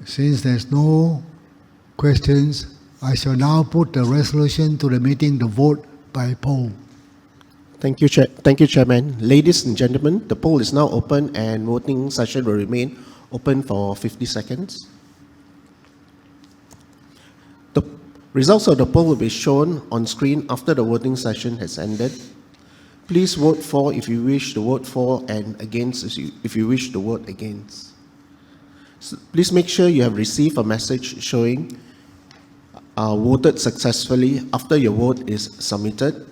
Speaker 2: Since there's no questions, I shall now put the resolution to the meeting to vote by poll.
Speaker 4: Thank you, Chairman. Ladies and gentlemen, the poll is now open and voting session will remain open for 50 seconds. The results of the poll will be shown on screen after the voting session has ended. Please vote for if you wish to vote for and against if you wish to vote against. So please make sure you have received a message showing voted successfully after your vote is submitted.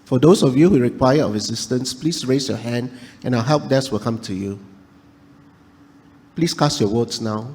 Speaker 4: For those of you who require our assistance, please raise your hand and our help desk will come to you. Please cast your votes now.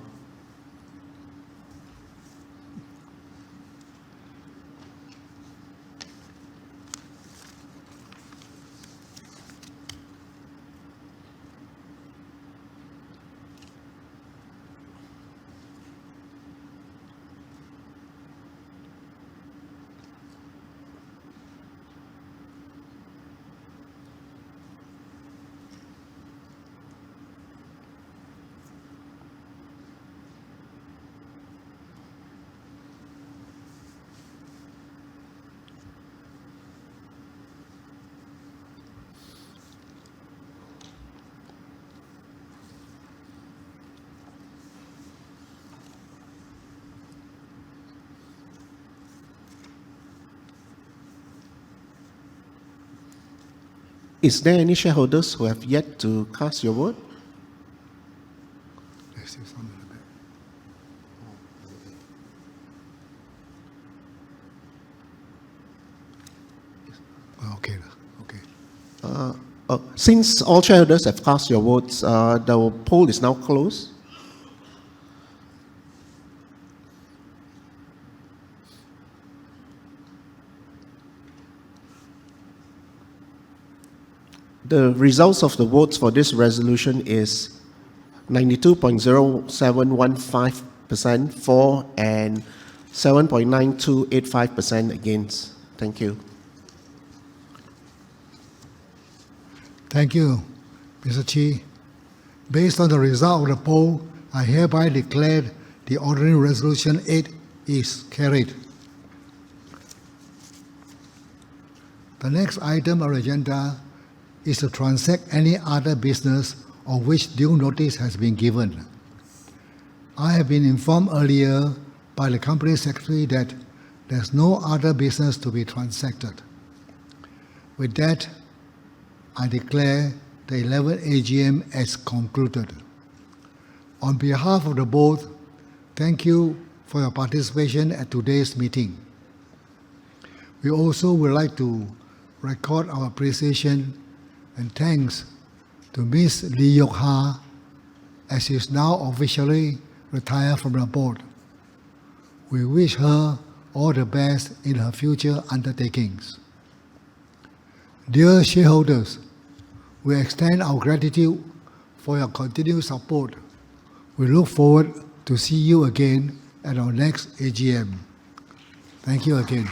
Speaker 4: Is there any shareholders who have yet to cast your vote?
Speaker 2: There's still some in the back. Okay.
Speaker 4: Since all shareholders have cast your votes, the poll is now closed. The results of the votes for this resolution is 92.0715% for and 7.9285% against. Thank you.
Speaker 2: Thank you, Mr. Chi. Based on the result of the poll, I hereby declare the ordinary resolution 8 is carried. The next item on the agenda is to transact any other business of which due notice has been given. I have been informed earlier by the Company Secretary that there's no other business to be transacted. With that, I declare the 11th AGM as concluded. On behalf of the board, thank you for your participation at today's meeting. We also would like to record our appreciation and thanks to Ms. Lee Yok Ha, as she is now officially retired from the board. We wish her all the best in her future undertakings. Dear shareholders, we extend our gratitude for your continued support. We look forward to see you again at our next AGM. Thank you again.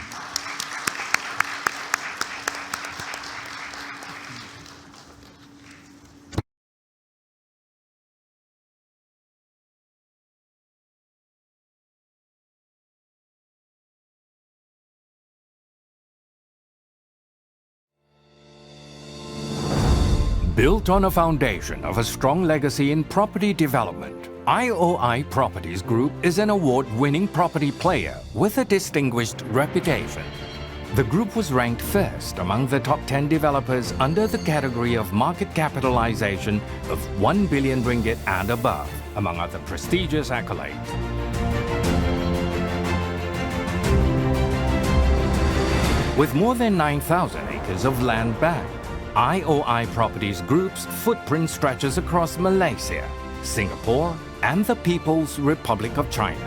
Speaker 14: Built on a foundation of a strong legacy in property development, IOI Properties Group is an award-winning property player with a distinguished reputation. The group was ranked first among the top 10 developers under the category of market capitalization of 1 billion ringgit and above, among other prestigious accolades. With more than 9,000 acres of land backed, IOI Properties Group's footprint stretches across Malaysia, Singapore, and the People's Republic of China.